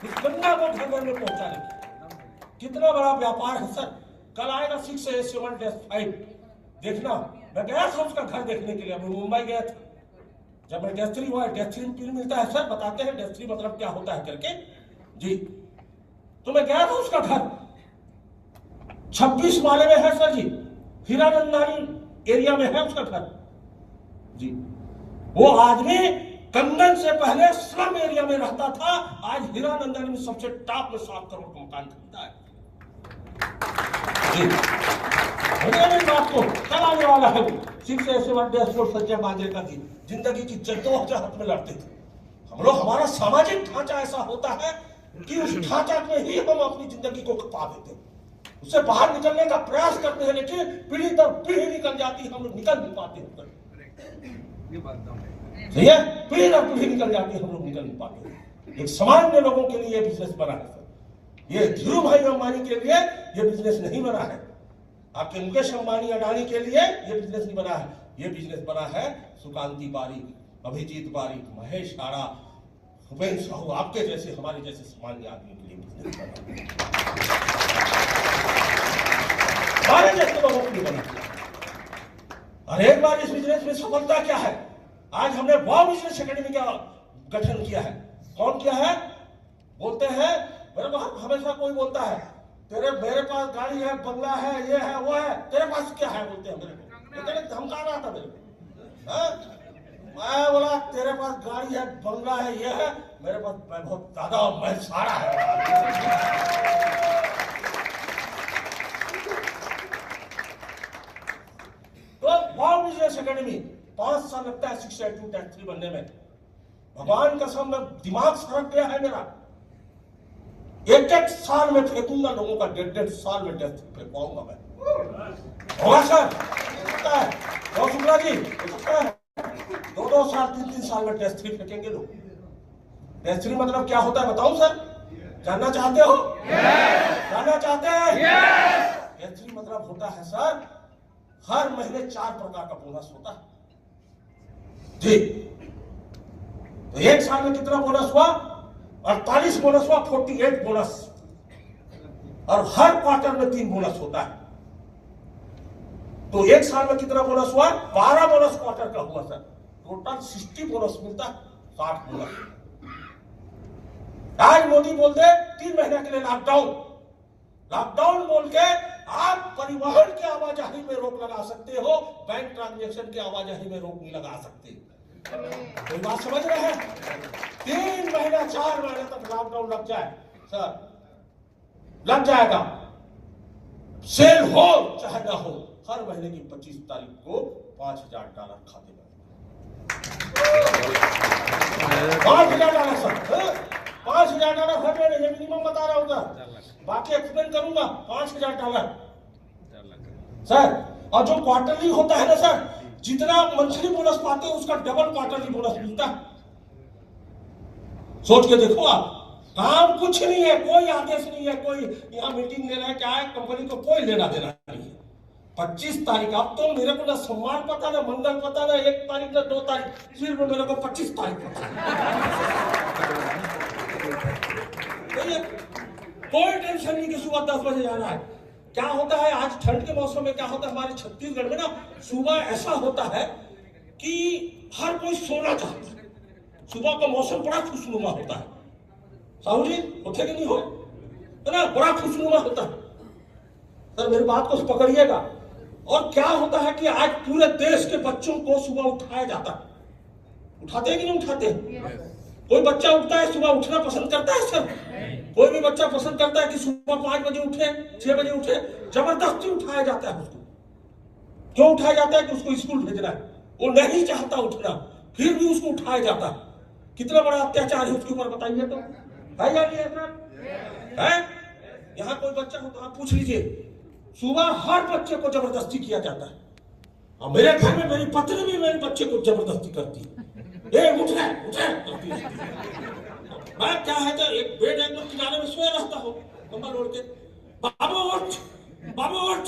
उस गंगा को घर घर में पहुंचाने की कितना बड़ा व्यापार है सर। कल आएगा 6A7-5 देखना। मैं गया था उसका घर देखने के लिए, मैं मुंबई गया था। जब मैं डेस्ट्री हुआ, डेस्ट्री में मिलता है सर, बताते हैं डेस्ट्री मतलब क्या होता है करके जी। तो मैं गया था उसका घर, 26 माले में है सर जी, हीरानंदानी एरिया में है उसका घर जी। वो आदमी कंगन से पहले स्लम एरिया में रहता था, आज हीरानंदानी में सबसे टॉप में 7 करोड़ का मकान खरीदा है जी। बात को कल आने वाला है 6A7 संजय मांझे का जी। जिंदगी की जद्दोजहद में लड़ते थे हम लोग। हमारा सामाजिक ढांचा ऐसा होता है कि उस ढांचा में ही हम अपनी जिंदगी को खपा देते हैं, उससे बाहर निकलने का प्रयास करते हैं, लेकिन पीढ़ी दर पीढ़ी निकल जाती है, हम लोग निकल नहीं पाते हैं। सही है, पीढ़ी दर पीढ़ी निकल जाती है, हम लोग निकल नहीं पाते। एक सामान्य लोगों के लिए बिजनेस बना है सर। ये धीरू भाई अंबानी के लिए ये बिजनेस नहीं बना है, आपके मुकेश अंबानी अडानी के लिए ये बिजनेस नहीं बना है। ये बिजनेस बना है सुकांति पारीक, अभिजीत पारीक, महेश आड़ा, भूपेंद्र साहू, आपके जैसे हमारे जैसे सामान्य आदमी के लिए बिजनेस बना, हमारे जैसे लोगों के लिए बना। और एक बार इस बिजनेस में सफलता क्या है, आज हमने वाव बिजनेस एकेडमी का गठन किया है। कौन किया है? बोलते हैं मेरे को हमेशा कोई बोलता है मेरे पास गाड़ी है, बंगला है, ये है, वो है, तेरे पास क्या है बोलते हैं मेरे को। मैं धमका रहा था मेरे को। मैं बोला तेरे पास गाड़ी है, बंगला है, ये है, मेरे पास मैं बहुत ज्यादा, मैं सारा है। तो वाव बिजनेस एकेडमी 5 साल लगता है 6A2-3 बनने में। भगवान कसम में दिमाग सरक गया है मेरा। एक साल में फेंकूंगा लोगों का, 1.5 साल में डेस्क फेंकवाऊंगा मैं। होगा सर, सकता है शुक्ला जी, सकता है 2-2 साल 3-3 साल में डेस्क फेंकेंगे लोग। डेस्क मतलब क्या होता है बताऊं सर? जानना चाहते हो? जानना चाहते हैं? डेस्क मतलब होता है सर, हर महीने 4 प्रकार का बोनस होता है जी। तो एक साल में कितना बोनस हुआ? 48 बोनस हुआ, 48 बोनस। और हर क्वार्टर में 3 बोनस होता है। तो एक साल में कितना बोनस हुआ? 12 बोनस क्वार्टर का हुआ सर। टोटल 60 बोनस मिलता है, 60 बोनस। आज मोदी बोलते 3 महीने के लिए लॉकडाउन। लॉकडाउन बोल के आप परिवहन की आवाजाही में रोक लगा सकते हो, बैंक ट्रांजैक्शन की आवाजाही में रोक नहीं लगा सकते। कोई बात समझ रहे हैं? 3 महीना 4 महीने तक लॉकडाउन लग जाए सर, लग जाएगा। सेल हो चाहे ना हो, हर महीने की 25 तारीख को $5,000 खाते में। $5,000 सर, $5,000 हर महीने, मिनिमम बता रहा हूँ सर, बाकी एक्सप्लेन करूंगा। $5,000 सर। और जो क्वार्टरली होता है ना सर, जितना मंथली बोनस पाते हैं उसका डबल क्वार्टरली बोनस मिलता है। सोच के देखो आप, काम कुछ नहीं है, कोई आदेश नहीं है, कोई यहाँ मीटिंग लेना है, क्या है, कंपनी को कोई लेना देना नहीं है। 25 तारीख, अब तो मेरे को ना सोमवार पता ना मंगल पता ना 1 तारीख ना 2 तारीख, सिर्फ मेरे को 25 तारीख पता। कोई टेंशन नहीं कि सुबह 10 बजे जाना है। क्या होता है आज ठंड के मौसम में, क्या होता है हमारे छत्तीसगढ़ में ना, सुबह ऐसा होता है कि हर कोई सोना चाहता है। सुबह का मौसम बड़ा खुशनुमा होता है। साहू जी होते कि नहीं हो, है ना, बड़ा खुशनुमा होता है सर। मेरी बात को पकड़िएगा। और क्या होता है कि आज पूरे देश के बच्चों को सुबह उठाया जाता है। उठाते हैं कि नहीं उठाते? कोई बच्चा उठता है, सुबह उठना पसंद करता है सर? कोई भी बच्चा पसंद करता है कि सुबह 5 बजे उठे, 6 बजे उठे? जबरदस्ती उठाया जाता है उसको। क्यों उठाया जाता है? कि उसको स्कूल भेजना है, वो नहीं चाहता उठना, फिर भी उसको उठाया जाता है। कितना बड़ा अत्याचार है उसके ऊपर बताइए तो। है या नहीं है सर? है? यहाँ कोई बच्चा हो तो आप पूछ लीजिए, सुबह हर बच्चे को जबरदस्ती किया जाता है। और मेरे घर में मेरी पत्नी भी मेरे बच्चे को जबरदस्ती करती है। उठ करती है। मैं क्या है तो एक बेड एकदम किनारे में सोया रहता हूँ कंबल ओढ़ के, बाबू उठ, बाबू उठ,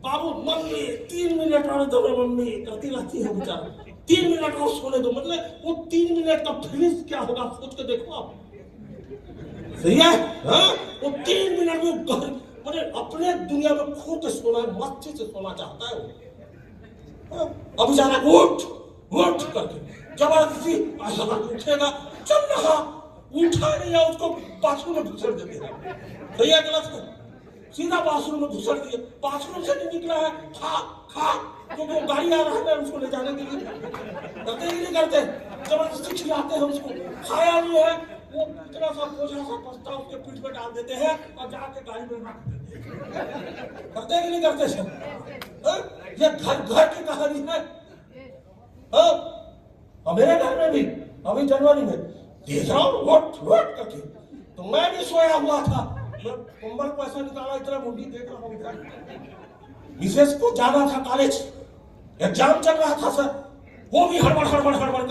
बाबू मम्मी 3 मिनट और दो मम्मी करती रहती है बेचारा। 3 मिनट और सोने दो, मतलब वो 3 मिनट का फिनिश क्या होगा सोच के देखो आप। सही है? हाँ? वो 3 मिनट में मतलब अपने दुनिया में खो के सोना है, मस्ती से सोना चाहता है वो। अब बेचारा उठ करके जबरदस्ती उठेगा, चल रहा, उठा नहीं है उसको बाथरूम में घुसड़ देते हैं। सही है गलत है? सीधा बाथरूम में घुसड़ दिए, बाथरूम से नहीं निकला है, खा क्योंकि वो गाड़ी आ रहा है उसको ले जाने के लिए, करते ही नहीं करते, जबरदस्ती खिलाते हैं उसको, खाया नहीं है वो इतना सा बोझा सा बस्ता उसके पीठ पे डाल देते हैं और जाके गाड़ी में रख देते हैं। करते ही नहीं करते सब। ये घर की कहानी है। और मेरे घर में भी अभी जनवरी में देख रहा हूँ वोट करके, तो मैं भी सोया हुआ था, मैं कंबल पैसा निकाला, इतना मुंडी देख रहा हूँ। मिसेस को जाना था कॉलेज, एग्जाम चल रहा था सर, वो भी हड़बड़ कर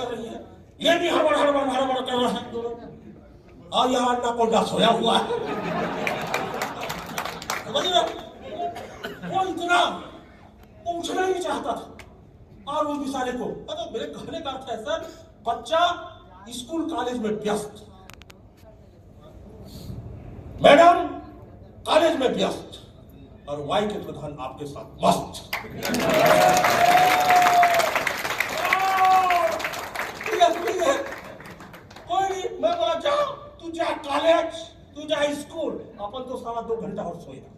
रही है, ये भी हड़बड़ कर रहा है दोनों, और यहाँ अन्ना कोंडा सोया हुआ है। समझ रहे? वो इतना उठना ही चाहता था और वो बेचारे को, मतलब मेरे कहने का अर्थ है सर, बच्चा स्कूल कॉलेज में व्यस्त, मैडम कॉलेज में व्यस्त, और वाई के प्रधान आपके साथ मस्त। कोई नहीं, मैं बोला जाओ, तू जा कॉलेज, तू जा स्कूल, अपन तो सारा 2 घंटा और सोएगा।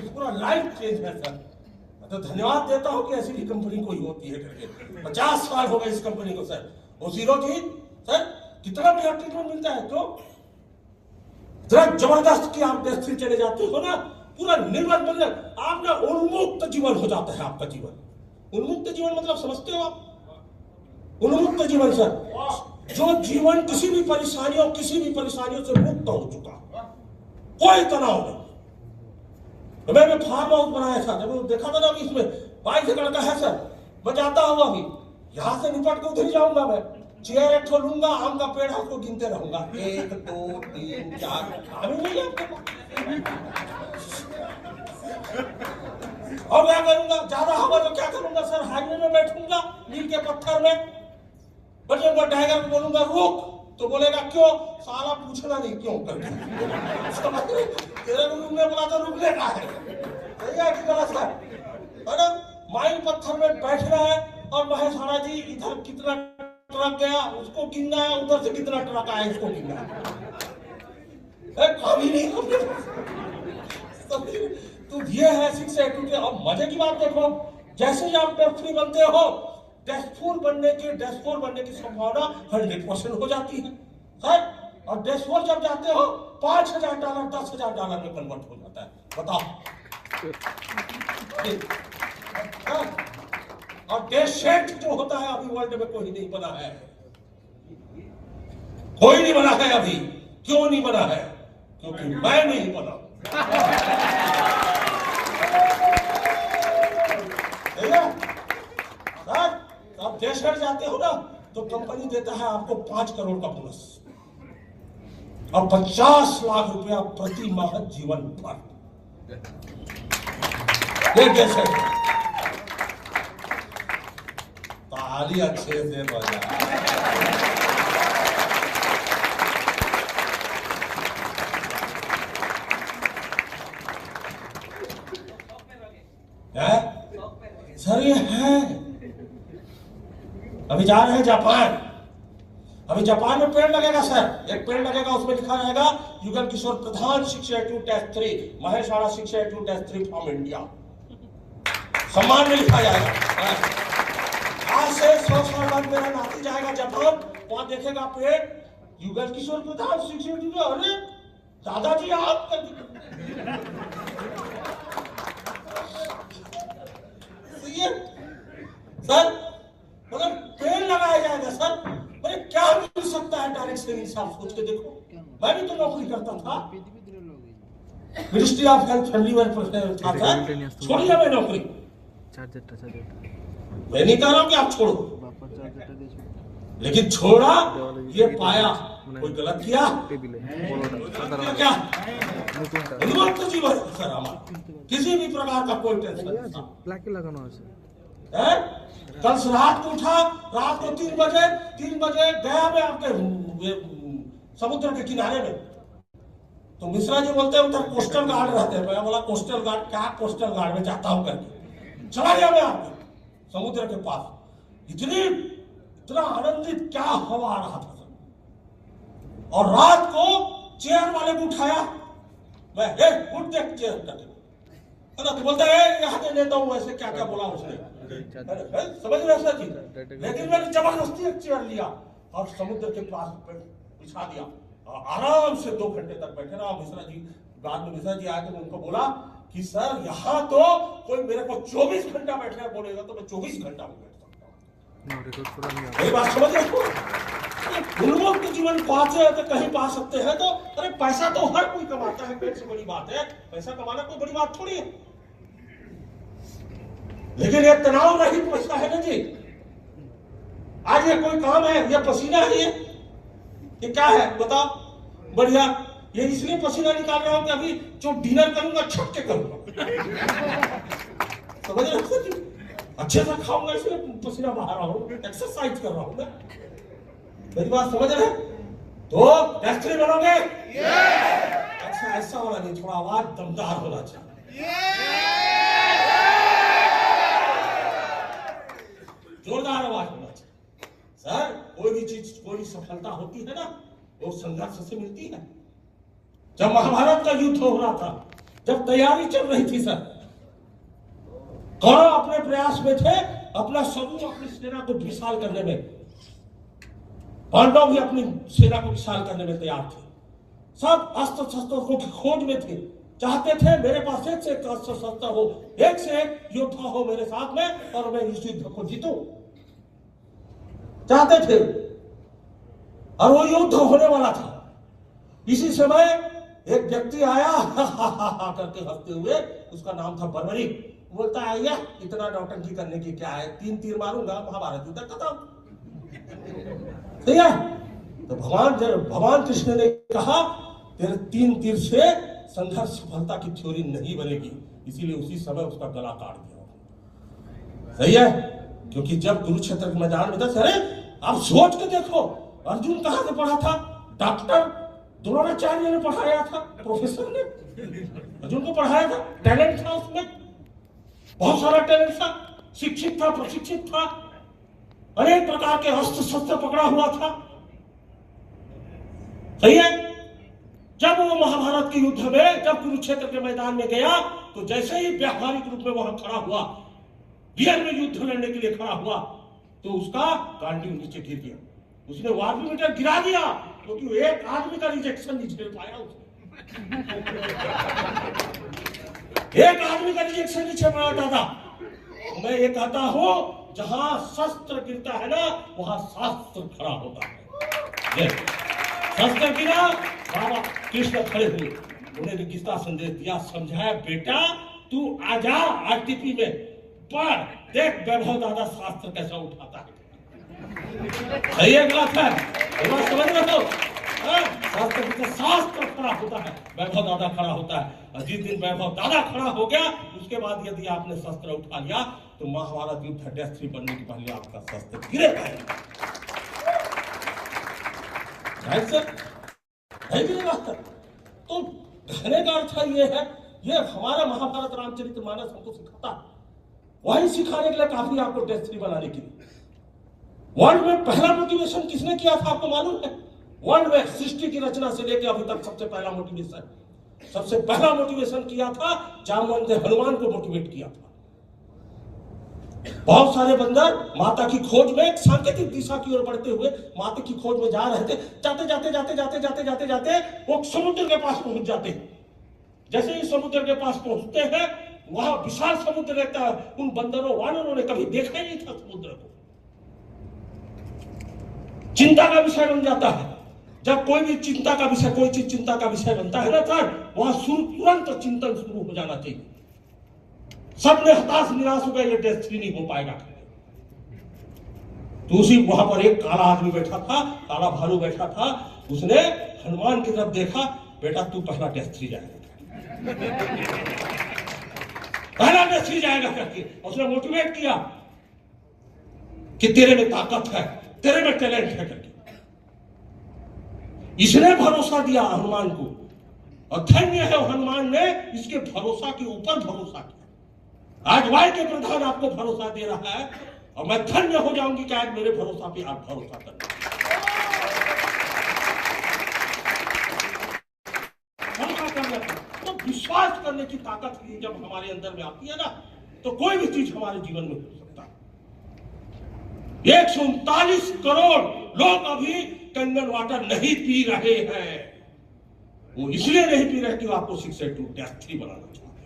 पूरा लाइफ चेंज है सर। तो धन्यवाद देता हूं कि ऐसी भी कंपनी कोई होती है करके। 50 साल हो गए इस कंपनी को सर। वो जीरो की सर कितना भी ट्रीटमेंट मिलता है तो इतना जबरदस्त कि आप देश से चले जाते हो ना, पूरा निर्मल बदल, आप ना उन्मुक्त जीवन हो जाता है आपका जीवन। उन्मुक्त जीवन मतलब समझते हो आप? उन्मुक्त जीवन सर, जो जीवन किसी भी परेशानियों से मुक्त हो चुका, कोई तनाव नहीं। तो मैंने फार्म हाउस बनाया था, जब देखा था ना अभी इसमें 22 एकड़ का है सर, मैं जाता हूँ अभी यहाँ से निपट के उधर जाऊंगा, मैं चेयर एक लूंगा, आम का पेड़ है उसको गिनते रहूंगा, 1 2 3 4 आम ही नहीं है आपके पास। और क्या करूंगा, ज्यादा होगा तो क्या करूंगा सर, हाईवे में बैठूंगा नील के पत्थर में, बचूंगा, टाइगर को बोलूंगा रुक, तो बोलेगा क्यों, साला पूछना नहीं क्यों करके। तेरे को रुकने बोला तो रुकने का है, सही है कि गलत है? माइल पत्थर में बैठना है और महेशाना जी इधर कितना ट्रक गया उसको गिनना है, उधर से कितना ट्रक आया इसको गिनना है, काम ही नहीं करते। तो ये है 682 के। अब मजे की बात देखो, जैसे ही आप डेस्क फ्री बनते हो, डेस्क 4 बनने की संभावना 100% हो जाती है सर। और डेस्क 4 जब जाते हो $5,000 $10,000 में कन्वर्ट हो जाता है। बताओ। और डेस्क सेट जो होता है अभी वर्ल्ड में कोई नहीं बना है, कोई नहीं बना है अभी। क्यों नहीं बना है? क्योंकि मैं नहीं बना। आप देश भर जाते हो ना तो कंपनी देता है आपको 5 करोड़ का बोनस और 50 लाख रुपया प्रति माह जीवन भर। ये देश है। ताली अच्छे से बजा। सर ये है, अभी जा रहे हैं जापान। अभी जापान में पेड़ लगेगा सर, एक पेड़ लगेगा, उसमें लिखा रहेगा युगल किशोर प्रधान 682 टेस्ट 3 महेशाना 682 टेस्ट 3 फ्रॉम इंडिया, सम्मान में लिखा जाएगा। आज से 100 साल बाद मेरा नाती जाएगा जापान, वहां देखेगा पेड़ युगल किशोर प्रधान 682। अरे दादाजी आप सर, मतलब पेड़ लगाया जाएगा सर, अरे क्या मिल सकता है डायरेक्ट सेविंग से, आप सोच के देखो। मैं भी तो नौकरी करता था, ministry of health family welfare था, छोड़िए मैं नौकरी। मैं नहीं कह रहा हूं कि आप छोड़ो, लेकिन छोड़ा ये पाया कोई गलत किया क्या? हिम्मत तो जीवन सर हमारा, किसी भी प्रकार का कोई टेंशन है। कल से रात को उठा, रात को 3 बजे गया मैं आपके समुद्र के किनारे में, तो मिश्रा जी बोलते हैं उधर कोस्टल गार्ड रहते हैं। मैं बोला कोस्टल गार्ड क्या, कोस्टल गार्ड में जाता हूं करके चला गया मैं आपके समुद्र के पास। इतना आनंदित क्या हवा आ रहा था, और रात को चेयर वाले को उठाया, मैं उठ देख चेयर करके, तो बोलता है यहाँ दे देता हूँ, ऐसे क्या क्या बोला उसने, समझ रहे सर जी। लेकिन मैंने जबरदस्ती एक चेयर लिया और समुद्र के पास बिछा दिया, आराम से 2 घंटे तक बैठे रहा। मिश्रा जी बाद में मिश्रा जी आए तो उनको बोला कि सर यहाँ तो कोई मेरे को 24 घंटा बैठने बोलेगा तो मैं 24 घंटा में बैठ सकता हूँ। बात समझ रहे हो? उन्मुक्त जीवन पाते हैं तो कहीं पा सकते हैं, तो अरे पैसा तो हर कोई कमाता है, पेट से बड़ी बात है, पैसा कमाना कोई बड़ी बात थोड़ी है। लेकिन ये तनाव रहित पैसा है ना जी। आज ये कोई काम है, ये पसीना है, ये क्या है बताओ? बढ़िया, ये इसलिए पसीना निकाल रहा हूं कि अभी जो डिनर करूंगा छट के करूंगा, समझ रहे हो? अच्छे से खाऊंगा इसलिए पसीना बहा रहा हूं, एक्सरसाइज कर रहा हूं मैं। मेरी बात समझ रहे? तो डैस्टरी बनोगे? अच्छा ऐसा वाला नहीं, थोड़ा आवाज दमदार होना चाहिए, जोरदार आवाज होना चाहिए। सर कोई भी चीज, कोई भी सफलता होती है ना, वो संघर्ष से मिलती है। जब महाभारत का युद्ध हो रहा था, जब तैयारी चल रही थी सर, कौरव अपने प्रयास में थे अपना समूह, अपनी सेना को विशाल करने में, पांडव भी अपनी सेना को विशाल करने में तैयार थे। सब अस्त्र शस्त्रों की खोज में थे, चाहते थे मेरे पास एक से एक अस्त्र शस्त्र हो, एक से एक योद्धा हो मेरे साथ में, और मैं इस युद्ध को जीतूं, चाहते थे। और वो युद्ध होने वाला था। इसी समय एक व्यक्ति आया करके हंसते हुए, उसका नाम था बर्बरी। बोलता है या इतना नौटंकी करने की क्या है, 3 तीर मारूंगा महाभारत युद्ध खत्म। ठीक है, तो भगवान कृष्ण ने कहा तेरे 3 तीर से संघर्ष सफलता की थ्योरी नहीं बनेगी, इसीलिए उसी समय उसका गला काट दिया। सही है, क्योंकि जब कुरुक्षेत्र के मैदान में था, अरे आप सोच के देखो, अर्जुन कहां से पढ़ा था? डॉक्टर द्रोणाचार्य ने पढ़ाया था, प्रोफेसर ने अर्जुन को पढ़ाया था, टैलेंट था उसमें, बहुत सारा टैलेंट था, शिक्षित था, प्रशिक्षित था, अनेक प्रकार के अस्त्र शस्त्र पकड़ा हुआ था। सही है, जब वो महाभारत के युद्ध में, जब कुरुक्षेत्र के मैदान में गया, तो जैसे ही व्यावहारिक रूप में वहां खड़ा हुआ, रियल में युद्ध लड़ने के लिए खड़ा हुआ, तो उसका गांडी नीचे गिर गया। उसने वार्मीमीटर गिरा दिया, क्योंकि एक आदमी का रिजेक्शन नहीं झेल पाया उसने। एक आदमी का रिजेक्शन नहीं झेल पाया था। मैं ये कहता हूं, जहां शस्त्र गिरता है ना, वहां शास्त्र खड़ा होता है। शस्त्र गिरा, बाबा कृष्ण खड़े हुए, उन्हें किसका संदेश दिया, समझाया बेटा तू आजा आरटीपी में, पर देख वैभव दादा शास्त्र कैसा उठाता है। सही है गलत है? समझ रहे हो? शास्त्र खड़ा होता है, वैभव दादा खड़ा होता है। और जिस दिन वैभव दादा खड़ा हो गया, उसके बाद यदि आपने शस्त्र उठा लिया, तो महाभारत युद्ध डैस्ट्री बनने के पहले आपका शस्त्र गिरेगा। तो कहने का अर्थ ये है, ये हमारा महाभारत रामचरितमानस हमको सिखाता है। वही सिखाने के लिए काफी आपको डैस्ट्री बनाने के लिए। वर्ल्ड में पहला मोटिवेशन किसने किया था आपको मालूम है? वर्ल्ड में सृष्टि की रचना से लेकर अभी तक सबसे पहला मोटिवेशन, सबसे पहला मोटिवेशन किया था जामवंत ने हनुमान को मोटिवेट किया था। बहुत सारे बंदर माता की खोज में एक सांकेतिक दिशा की ओर बढ़ते हुए माता की खोज में जा रहे थे। जाते जाते जाते जाते जाते जाते जाते वो समुद्र के पास पहुंच जाते हैं। जैसे ही समुद्र के पास पहुंचते हैं, वहां विशाल समुद्र रहता है। उन बंदरों वानरों ने कभी देखा ही नहीं था समुद्र को। चिंता का विषय बन जाता है। जब कोई भी चिंता का विषय, कोई चीज चिंता का विषय बनता है ना सर, वहां तुरंत चिंतन शुरू हो जाना चाहिए। सबने हताश निराश हो गए, ये टेस्ट 3 नहीं हो पाएगा। तो उसी वहां पर एक काला आदमी बैठा था, काला भालू बैठा था। उसने हनुमान की तरफ देखा, बेटा तू पहला टेस्ट 3 जाएगा, पहला टेस्ट 3 जाएगा करके उसने मोटिवेट किया कि तेरे में ताकत है, तेरे में टैलेंट है करके। इसने भरोसा दिया हनुमान को, और धन्य है हनुमान ने इसके भरोसा के ऊपर भरोसा किया। आज वाई के प्रधान आपको भरोसा दे रहा है, और मैं धन्य हो जाऊंगी कि आज मेरे भरोसा पे आप भरोसा करें। तो विश्वास करने की ताकत जब हमारे अंदर में आती है ना, तो कोई भी चीज हमारे जीवन में हो सकता है। 139 करोड़ लोग अभी कंगन वाटर नहीं पी रहे हैं। वो इसलिए नहीं पी रहे कि वो आपको 682 टेस्ट 3 बनाना चाहते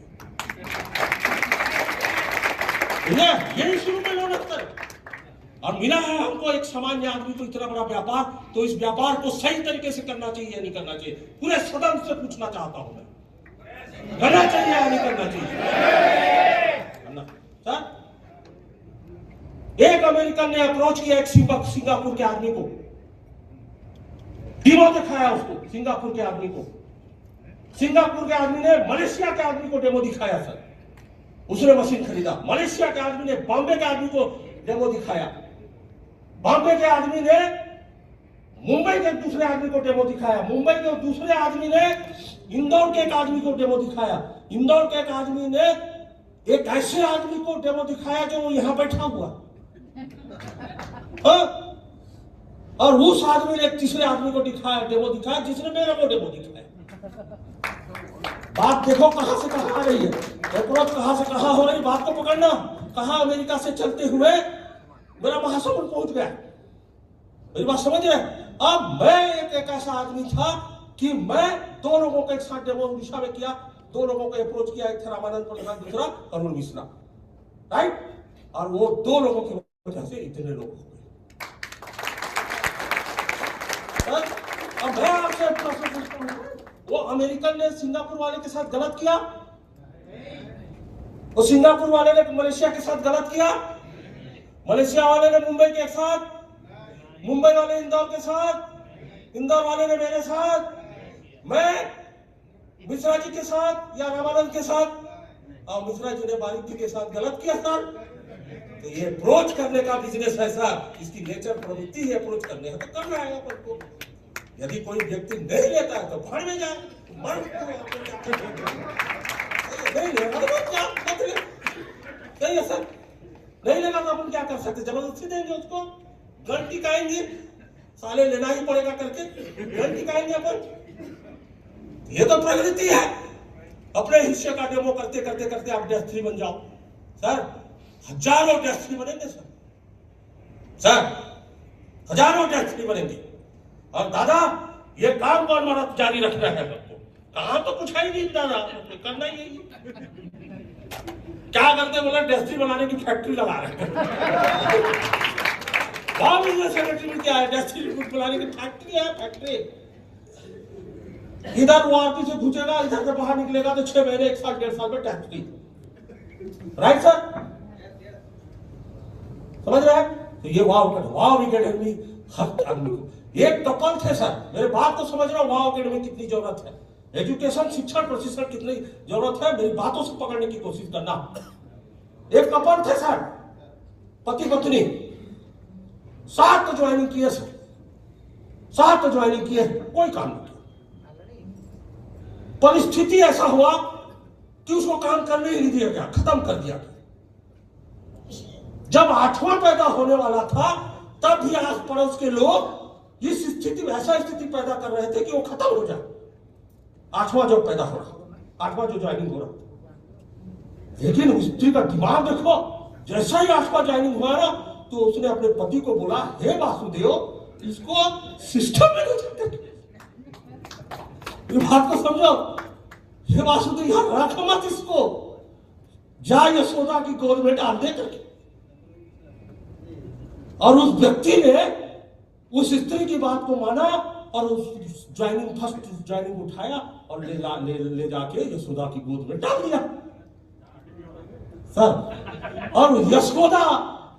हैं। यही शुरू में लोग रखते हैं। और मिला है हमको एक सामान्य आदमी को इतना बड़ा व्यापार, तो इस व्यापार को सही तरीके से करना चाहिए या नहीं करना चाहिए, पूरे सदन से पूछना चाहता हूं मैं, करना चाहिए या नहीं करना चाहिए सर। एक अमेरिकन ने अप्रोच किया एक सिंगापुर के आदमी को, डेमो दिखाया उसको, सिंगापुर के आदमी को। सिंगापुर के आदमी ने मलेशिया के आदमी को डेमो दिखाया सर, उसने मशीन खरीदा। मलेशिया के आदमी ने बॉम्बे के आदमी को डेमो दिखाया, बॉम्बे के आदमी ने मुंबई के दूसरे आदमी को डेमो दिखाया, मुंबई के दूसरे आदमी ने इंदौर के एक आदमी को डेमो दिखाया, इंदौर के एक आदमी ने एक ऐसे आदमी को डेमो दिखाया जो वो यहां बैठा हुआ, और उस आदमी ने एक तीसरे आदमी को दिखाया, डेमो दिखाया जिसने मेरे को डेमो दिखाया। बात देखो कहां से कहां आ रही है, अप्रोच कहां से कहां हो रही, बात को पकड़ना। कहां अमेरिका से चलते हुए मेरा महासमुंद पहुंच गया। मेरी बात समझ रहे? अब मैं एक ऐसा आदमी था कि मैं 2 लोगों के एक साथ डेमो उड़ीसा में किया, 2 लोगों को अप्रोच किया, एक था रामानंद प्रधान, दूसरा अरुण मिश्रा, राइट। और वो 2 लोगों की वजह से इतने लोग हो गए। अब मैं आपसे प्रश्न पूछता हूं, वो अमेरिकन ने सिंगापुर वाले के साथ गलत किया? वो सिंगापुर वाले ने मलेशिया के साथ गलत किया? मलेशिया वाले ने मुंबई के साथ, मुंबई वाले इंदौर के साथ, इंदौर वाले ने मेरे साथ, मैं मिश्रा जी के साथ या रामानंद के साथ, और मिश्रा जी ने बारीक जी के साथ गलत किया सर। तो ये अप्रोच करने का बिजनेस है सर, इसकी नेचर प्रवृत्ति है अप्रोच करने है, तो करना है अपन को। यदि कोई व्यक्ति नहीं लेता है तो भाड़ में जाए, नहीं लेगा तो क्या सही है सर, नहीं लेगा तो अपन क्या कर सकते, जबरदस्ती देंगे उसको, गन टिकाएंगे, साले लेना ही पड़ेगा करके गन टिकाएंगे अपन। ये तो प्रवृत्ति है। अपने हिस्से का डेमो करते करते करते आप टेस्ट 3 बन जाओ सर, हजारों टेस्ट 3 बनेंगे सर, हजारों टेस्ट 3 बनेंगे। और दादा ये काम को हमारा जारी रखना है सबको, कहां तो कुछ है ही नहीं दादा, करना ही है। क्या करते बोला, टेस्ट बनाने की फैक्ट्री लगा रहे हैं। बिजनेस सेक्रेटरी में क्या है, टेस्ट बनाने की फैक्ट्री है, फैक्ट्री। इधर वो आरती से घुसेगा, इधर से बाहर निकलेगा तो 6 महीने 1 साल 1.5 साल में फैक्ट्री, राइट सर, समझ रहे हैं? तो ये वाव एकेडमी हर आदमी को, एक कपल थे सर, मेरे बात को समझ रहा हूं, वाव एकेडमी कितनी जरूरत है, एजुकेशन शिक्षण प्रशिक्षण कितनी जरूरत है, मेरी बातों से पकड़ने की कोशिश करना। एक कपल थे सर, पति पत्नी, 7 ज्वाइनिंग किए सर, 7 ज्वाइनिंग किए, कोई काम नहीं किया। परिस्थिति ऐसा हुआ कि उसको काम करने ही नहीं दिया गया, खत्म कर दिया गया। जब 8वां पैदा होने वाला था तब भी आस पड़ोस के लोग इस स्थिति में ऐसा स्थिति पैदा कर रहे थे कि वो खत्म हो जाए। 8वां जो पैदा हो रहा, 8वां जो ज्वाइनिंग हो रहा, लेकिन स्त्री का दिमाग देखो, जैसा ही 8वां ज्वाइनिंग हुआ ना तो उसने अपने पति को बोला, हे वासुदेव इसको सिस्टम में नहीं सकते, बात को समझो, हे वासुदेव यहां रख मत इसको, जा यशोदा की गोद में डाल दे करके। और उस व्यक्ति ने उस स्त्री की बात को माना और उस फर्स्ट ज्वाइनिंग उठाया और ले जाके यशोदा की गोद में डाल दिया सर। और यशोदा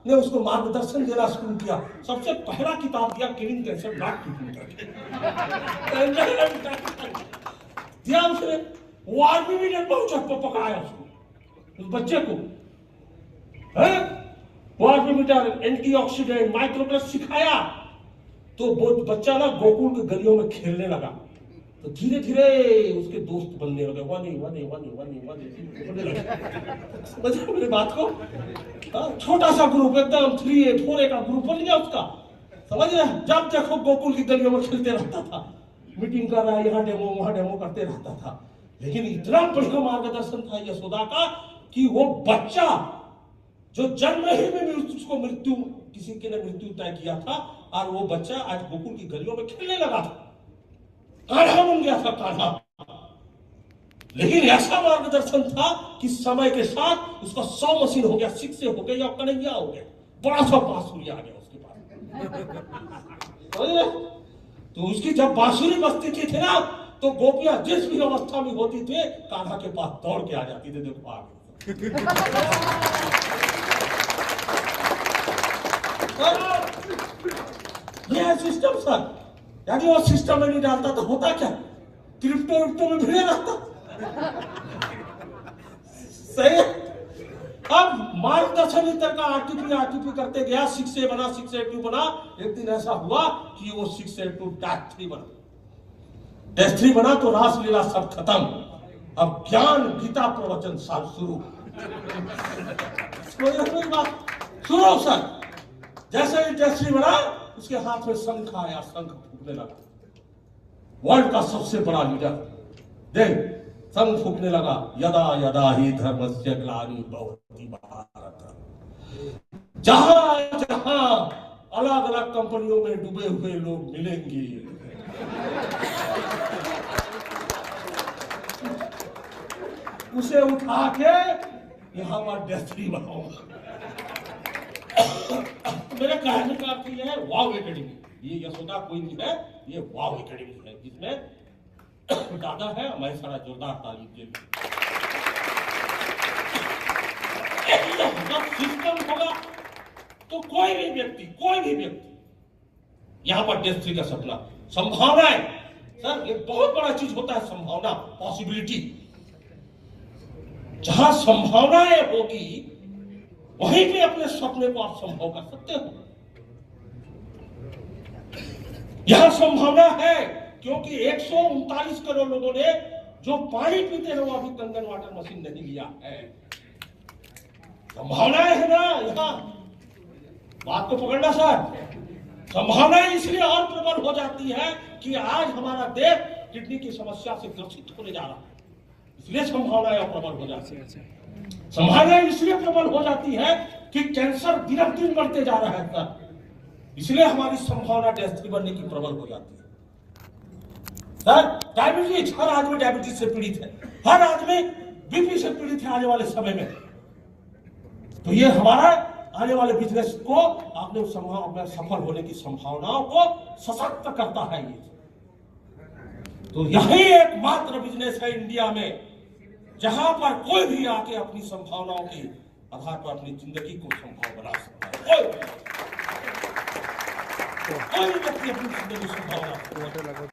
ने उसको मार्गदर्शन देना शुरू किया। सबसे पहला किताब दिया किलिंग कैंसर नॉट कीपिंग दिया उसने। वो आदमी भी ने बहुत पकाया उसको, उस बच्चे को है। वो आदमी बेटा एंटीऑक्सीडेंट माइक्रोप्लस सिखाया तो वो बच्चा ना गोकुल के गलियों में खेलने लगा। तो धीरे धीरे उसके दोस्त बनने लगे, वनी वनी वनी वनी वनी बनने लगे। समझे मेरी बात को? छोटा सा ग्रुप एकदम 3A 4A का ग्रुप बन गया उसका। समझ रहे? जब देखो गोकुल की गलियों में खेलते रहता था, मीटिंग कर रहा है, यहाँ डेमो वहां डेमो करते रहता था। लेकिन इतना बढ़िया मार्गदर्शन था यशोदा का कि वो बच्चा जो जन्म ही में उसको मृत्यु किसी के ने मृत्यु तय किया था और वो बच्चा आज गोकुल की गलियों में खेलने लगा था, कान्हा बन गया था कान्हा। लेकिन ऐसा मार्गदर्शन था कि समय के साथ उसका 100 मशीन हो गया, 6 से हो गया या कन्हैया हो गया, बड़ा सा बांसुरी आ गया उसके पास। तो उसकी जब बांसुरी बजती थी ना तो गोपियां जिस भी अवस्था में होती थी कान्हा के पास दौड़ के आ जाती थी। देखो आ गई यह सिस्टम सर। यदि वो सिस्टम में नहीं डालता तो होता क्या? क्रिप्टो में भिड़े रहता। सही है? अब मार्गदर्शन इतर का आरटीपी करते गया, 6A बना, 6A2 बना। एक दिन ऐसा हुआ कि वो 6A2-3 बना। -3 बना तो रासलीला सब खत्म। अब ज्ञान गीता प्रवचन सब शुरू शुरू सर। जैसे ही -3 बना उसके हाथ में शंख आया, शंख फूकने लगा। वर्ल्ड का सबसे बड़ा लीडर देख शंख फूकने लगा। यदा यदा ही धर्मस्य ग्लानि भवति भारत। जहां जहां अलग अलग कंपनियों में डूबे हुए लोग मिलेंगे, उसे उठा के यहां पर -3 बनाऊंगा। मेरे कहने का अर्थ यह है वाव एकेडमी। ये यशोदा कोई नहीं है, ये वाव एकेडमी है जिसमें दादा है। हमारे सारा जोरदार तालीम के सिस्टम होगा तो कोई भी व्यक्ति यहां पर -3 का सपना, संभावनाएं सर, ये बहुत बड़ा चीज होता है संभावना, पॉसिबिलिटी। जहां संभावनाएं होगी वहीं पे अपने सपने को आप संभव कर सकते हो। यहां संभावना है क्योंकि 139 करोड़ लोगों ने जो पानी पीते हैं वो अभी कंगन वाटर मशीन नहीं लिया है। संभावनाएं है ना यहां, बात को पकड़ना सर। संभावनाएं इसलिए और प्रबल हो जाती है कि आज हमारा देश किडनी की समस्या से ग्रसित होने जा रहा है, इसलिए संभावनाएं और प्रबल हो जाती है। संभावनाएं इसलिए प्रबल हो जाती है कि कैंसर दिन दिन बढ़ते जा रहा है सर, इसलिए हमारी संभावना -3 बनने की प्रबल हो जाती है सर। डायबिटीज, हर आदमी डायबिटीज से पीड़ित है, हर आदमी बीपी से पीड़ित है आने वाले समय में। तो ये हमारा आने वाले बिजनेस को आपने सफल होने की संभावनाओं को सशक्त करता है ये। तो यही एकमात्र बिजनेस है इंडिया में जहां पर कोई भी आके अपनी संभावनाओं के आधार पर अपनी जिंदगी को संभव बना सकता है। कोई व्यक्ति अपनी जिंदगी संभव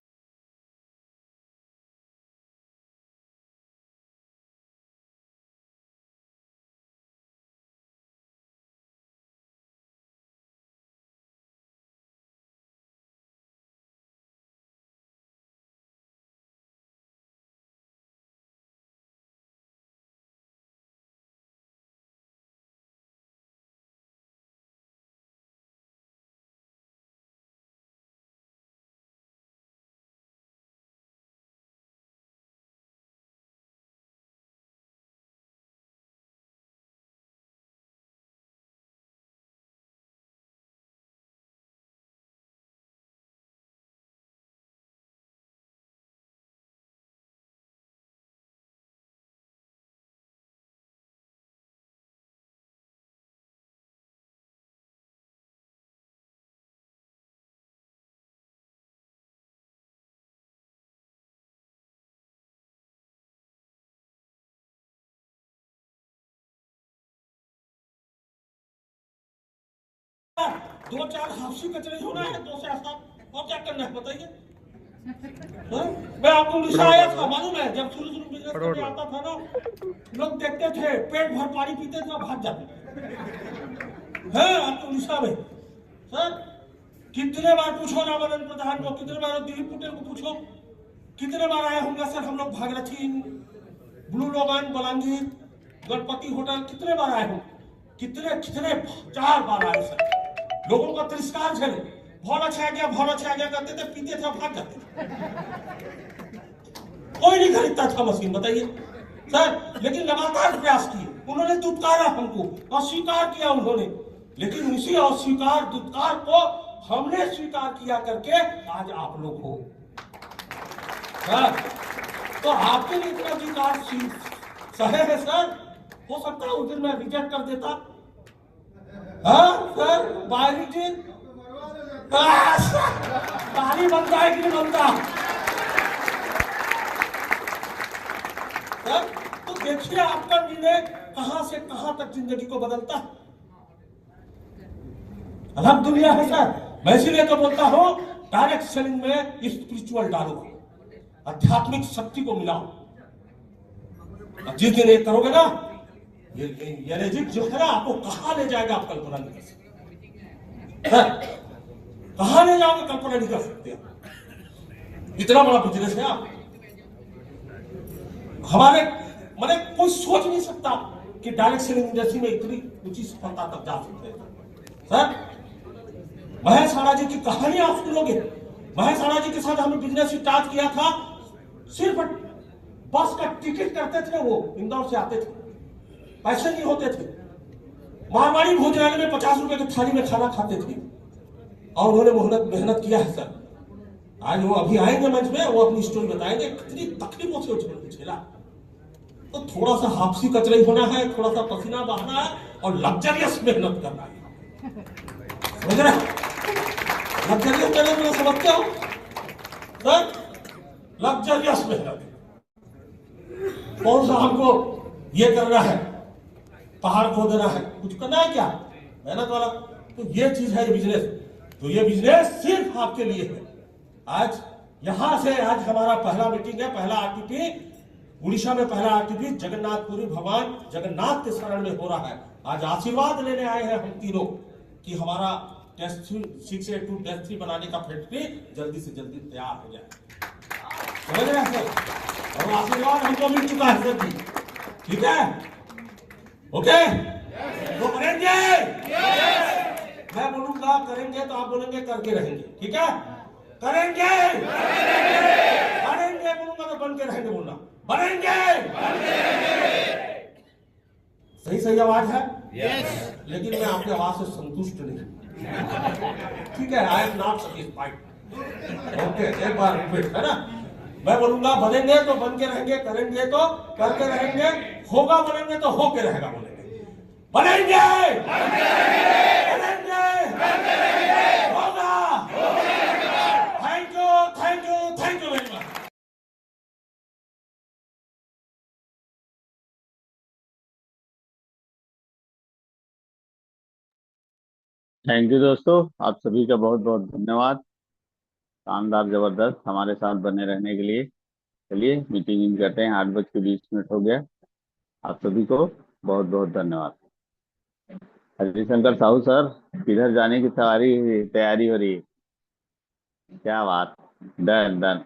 दो चार हाफसी कचरे होना है, दो से ऐसा और क्या करना है बताइए। हाँ? मैं आपको उड़ीसा आया था, मालूम है, जब शुरू शुरू बिजनेस करने आता था ना, लोग देखते थे पेट भर पानी पीते थे भाग जाते हैं आपको उड़ीसा में। सर कितने बार पूछो रामानंद प्रधान को, कितने बार दिलीप पुटेल को पूछो, कितने बार आए होंगे सर हम लोग Bhagirathi, blue Logan, Balangir, Ganpati hotel, कितने बार आए होंगे, कितने कितने 4 बार आए सर। लोगों का तिरस्कार झेले, बहुत अच्छा गया बहुत अच्छा गया करते थे, पीते थे भाग जाते थे, कोई नहीं खरीदता था मशीन बताइए सर। लेकिन लगातार प्रयास किए, उन्होंने दुत्कारा हमको, अस्वीकार किया उन्होंने, लेकिन उसी अस्वीकार दुत्कार को हमने स्वीकार किया करके आज आप लोग हो सर। तो आपके लिए इतना अधिकार सहे है सर, हो सकता है उस दिन मैं रिजेक्ट कर देता। हाँ सर बाहरी चीज पानी बनता है कि नहीं बनता सर। तो देखिए आपका निर्णय कहां से कहां तक जिंदगी को बदलता है। अलग दुनिया है सर। मैं इसीलिए तो बोलता हूं डायरेक्ट सेलिंग में स्पिरिचुअल डालो, आध्यात्मिक शक्ति को मिलाओ। जिस दिन ये करोगे ना, ये रेजिक जो है ना, आपको कहां ले जाएगा आप कल्पना नहीं कर सकते। कहां ले जाओगे कल्पना नहीं कर सकते। इतना बड़ा बिजनेस है आप, हमारे मैंने कोई सोच नहीं सकता कि डायरेक्ट सेलिंग इंडस्ट्री में इतनी ऊंची सफलता तक जा सकते हैं सर। महेश आड़ा जी की कहानी आप सुनोगे। महेश आड़ा जी के साथ हमने बिजनेस स्टार्ट किया था, सिर्फ बस का टिकट करते थे, वो इंदौर से आते थे, पैसे नहीं होते थे, मारवाड़ी भोजनालय में 50 रुपए की थाली में खाना खाते थे, और उन्होंने मेहनत किया है सर। आज वो अभी आएंगे मंच में, वो अपनी स्टोरी बताएंगे कितनी तकलीफों से उन्होंने झेला। तो थोड़ा सा हाफसी कचरे होना है, थोड़ा सा पसीना बहाना है, और लग्जरियस मेहनत करना है, समझ रहे? लग्जरियस मेहनत समझते हो सर? लग्जरियस मेहनत कौन सा हमको ये करना है, पहाड़ खो देना है, कुछ करना है क्या मेहनत वाला? तो ये चीज है ये बिजनेस। तो ये बिजनेस सिर्फ आपके लिए है। आज यहां से आज हमारा पहला मीटिंग है, पहला आरटीपी उड़ीसा में, पहला आरटीपी जगन्नाथपुरी भगवान जगन्नाथ के शरण में हो रहा है। आज आशीर्वाद लेने आए हैं हम तीनों कि हमारा टेस्ट 682 टेस्ट 3 बनाने का फैक्ट्री जल्दी से जल्दी तैयार हो जाए, समझ रहे हैं सर? और आशीर्वाद हमको मिल चुका है सर जी, ठीक है? ओके तो करेंगे, मैं बोलूंगा करेंगे तो आप बोलेंगे करके रहेंगे, ठीक है? करेंगे करेंगे बोलूंगा तो बन के रहेंगे, बोलना बनेंगे। सही सही आवाज है yes. लेकिन मैं आपकी आवाज से संतुष्ट नहीं, ठीक है? I am not satisfied. Okay एक बार रिपीट है ना, मैं बोलूंगा बनेंगे तो बन के रहेंगे, करेंगे तो करके रहेंगे, होगा बनेंगे तो होके रहेगा, बोलेंगे बनेंगे करेंगे होगा। Thank you very much. Thank you दोस्तों, आप सभी का बहुत बहुत धन्यवाद, शानदार जबरदस्त हमारे साथ बने रहने के लिए। चलिए मीटिंग इन करते हैं, 8:20 हो गया। आप सभी को बहुत बहुत धन्यवाद। हरिशंकर साहू सर, किधर जाने की तैयारी हो रही है? क्या बात, डन डन।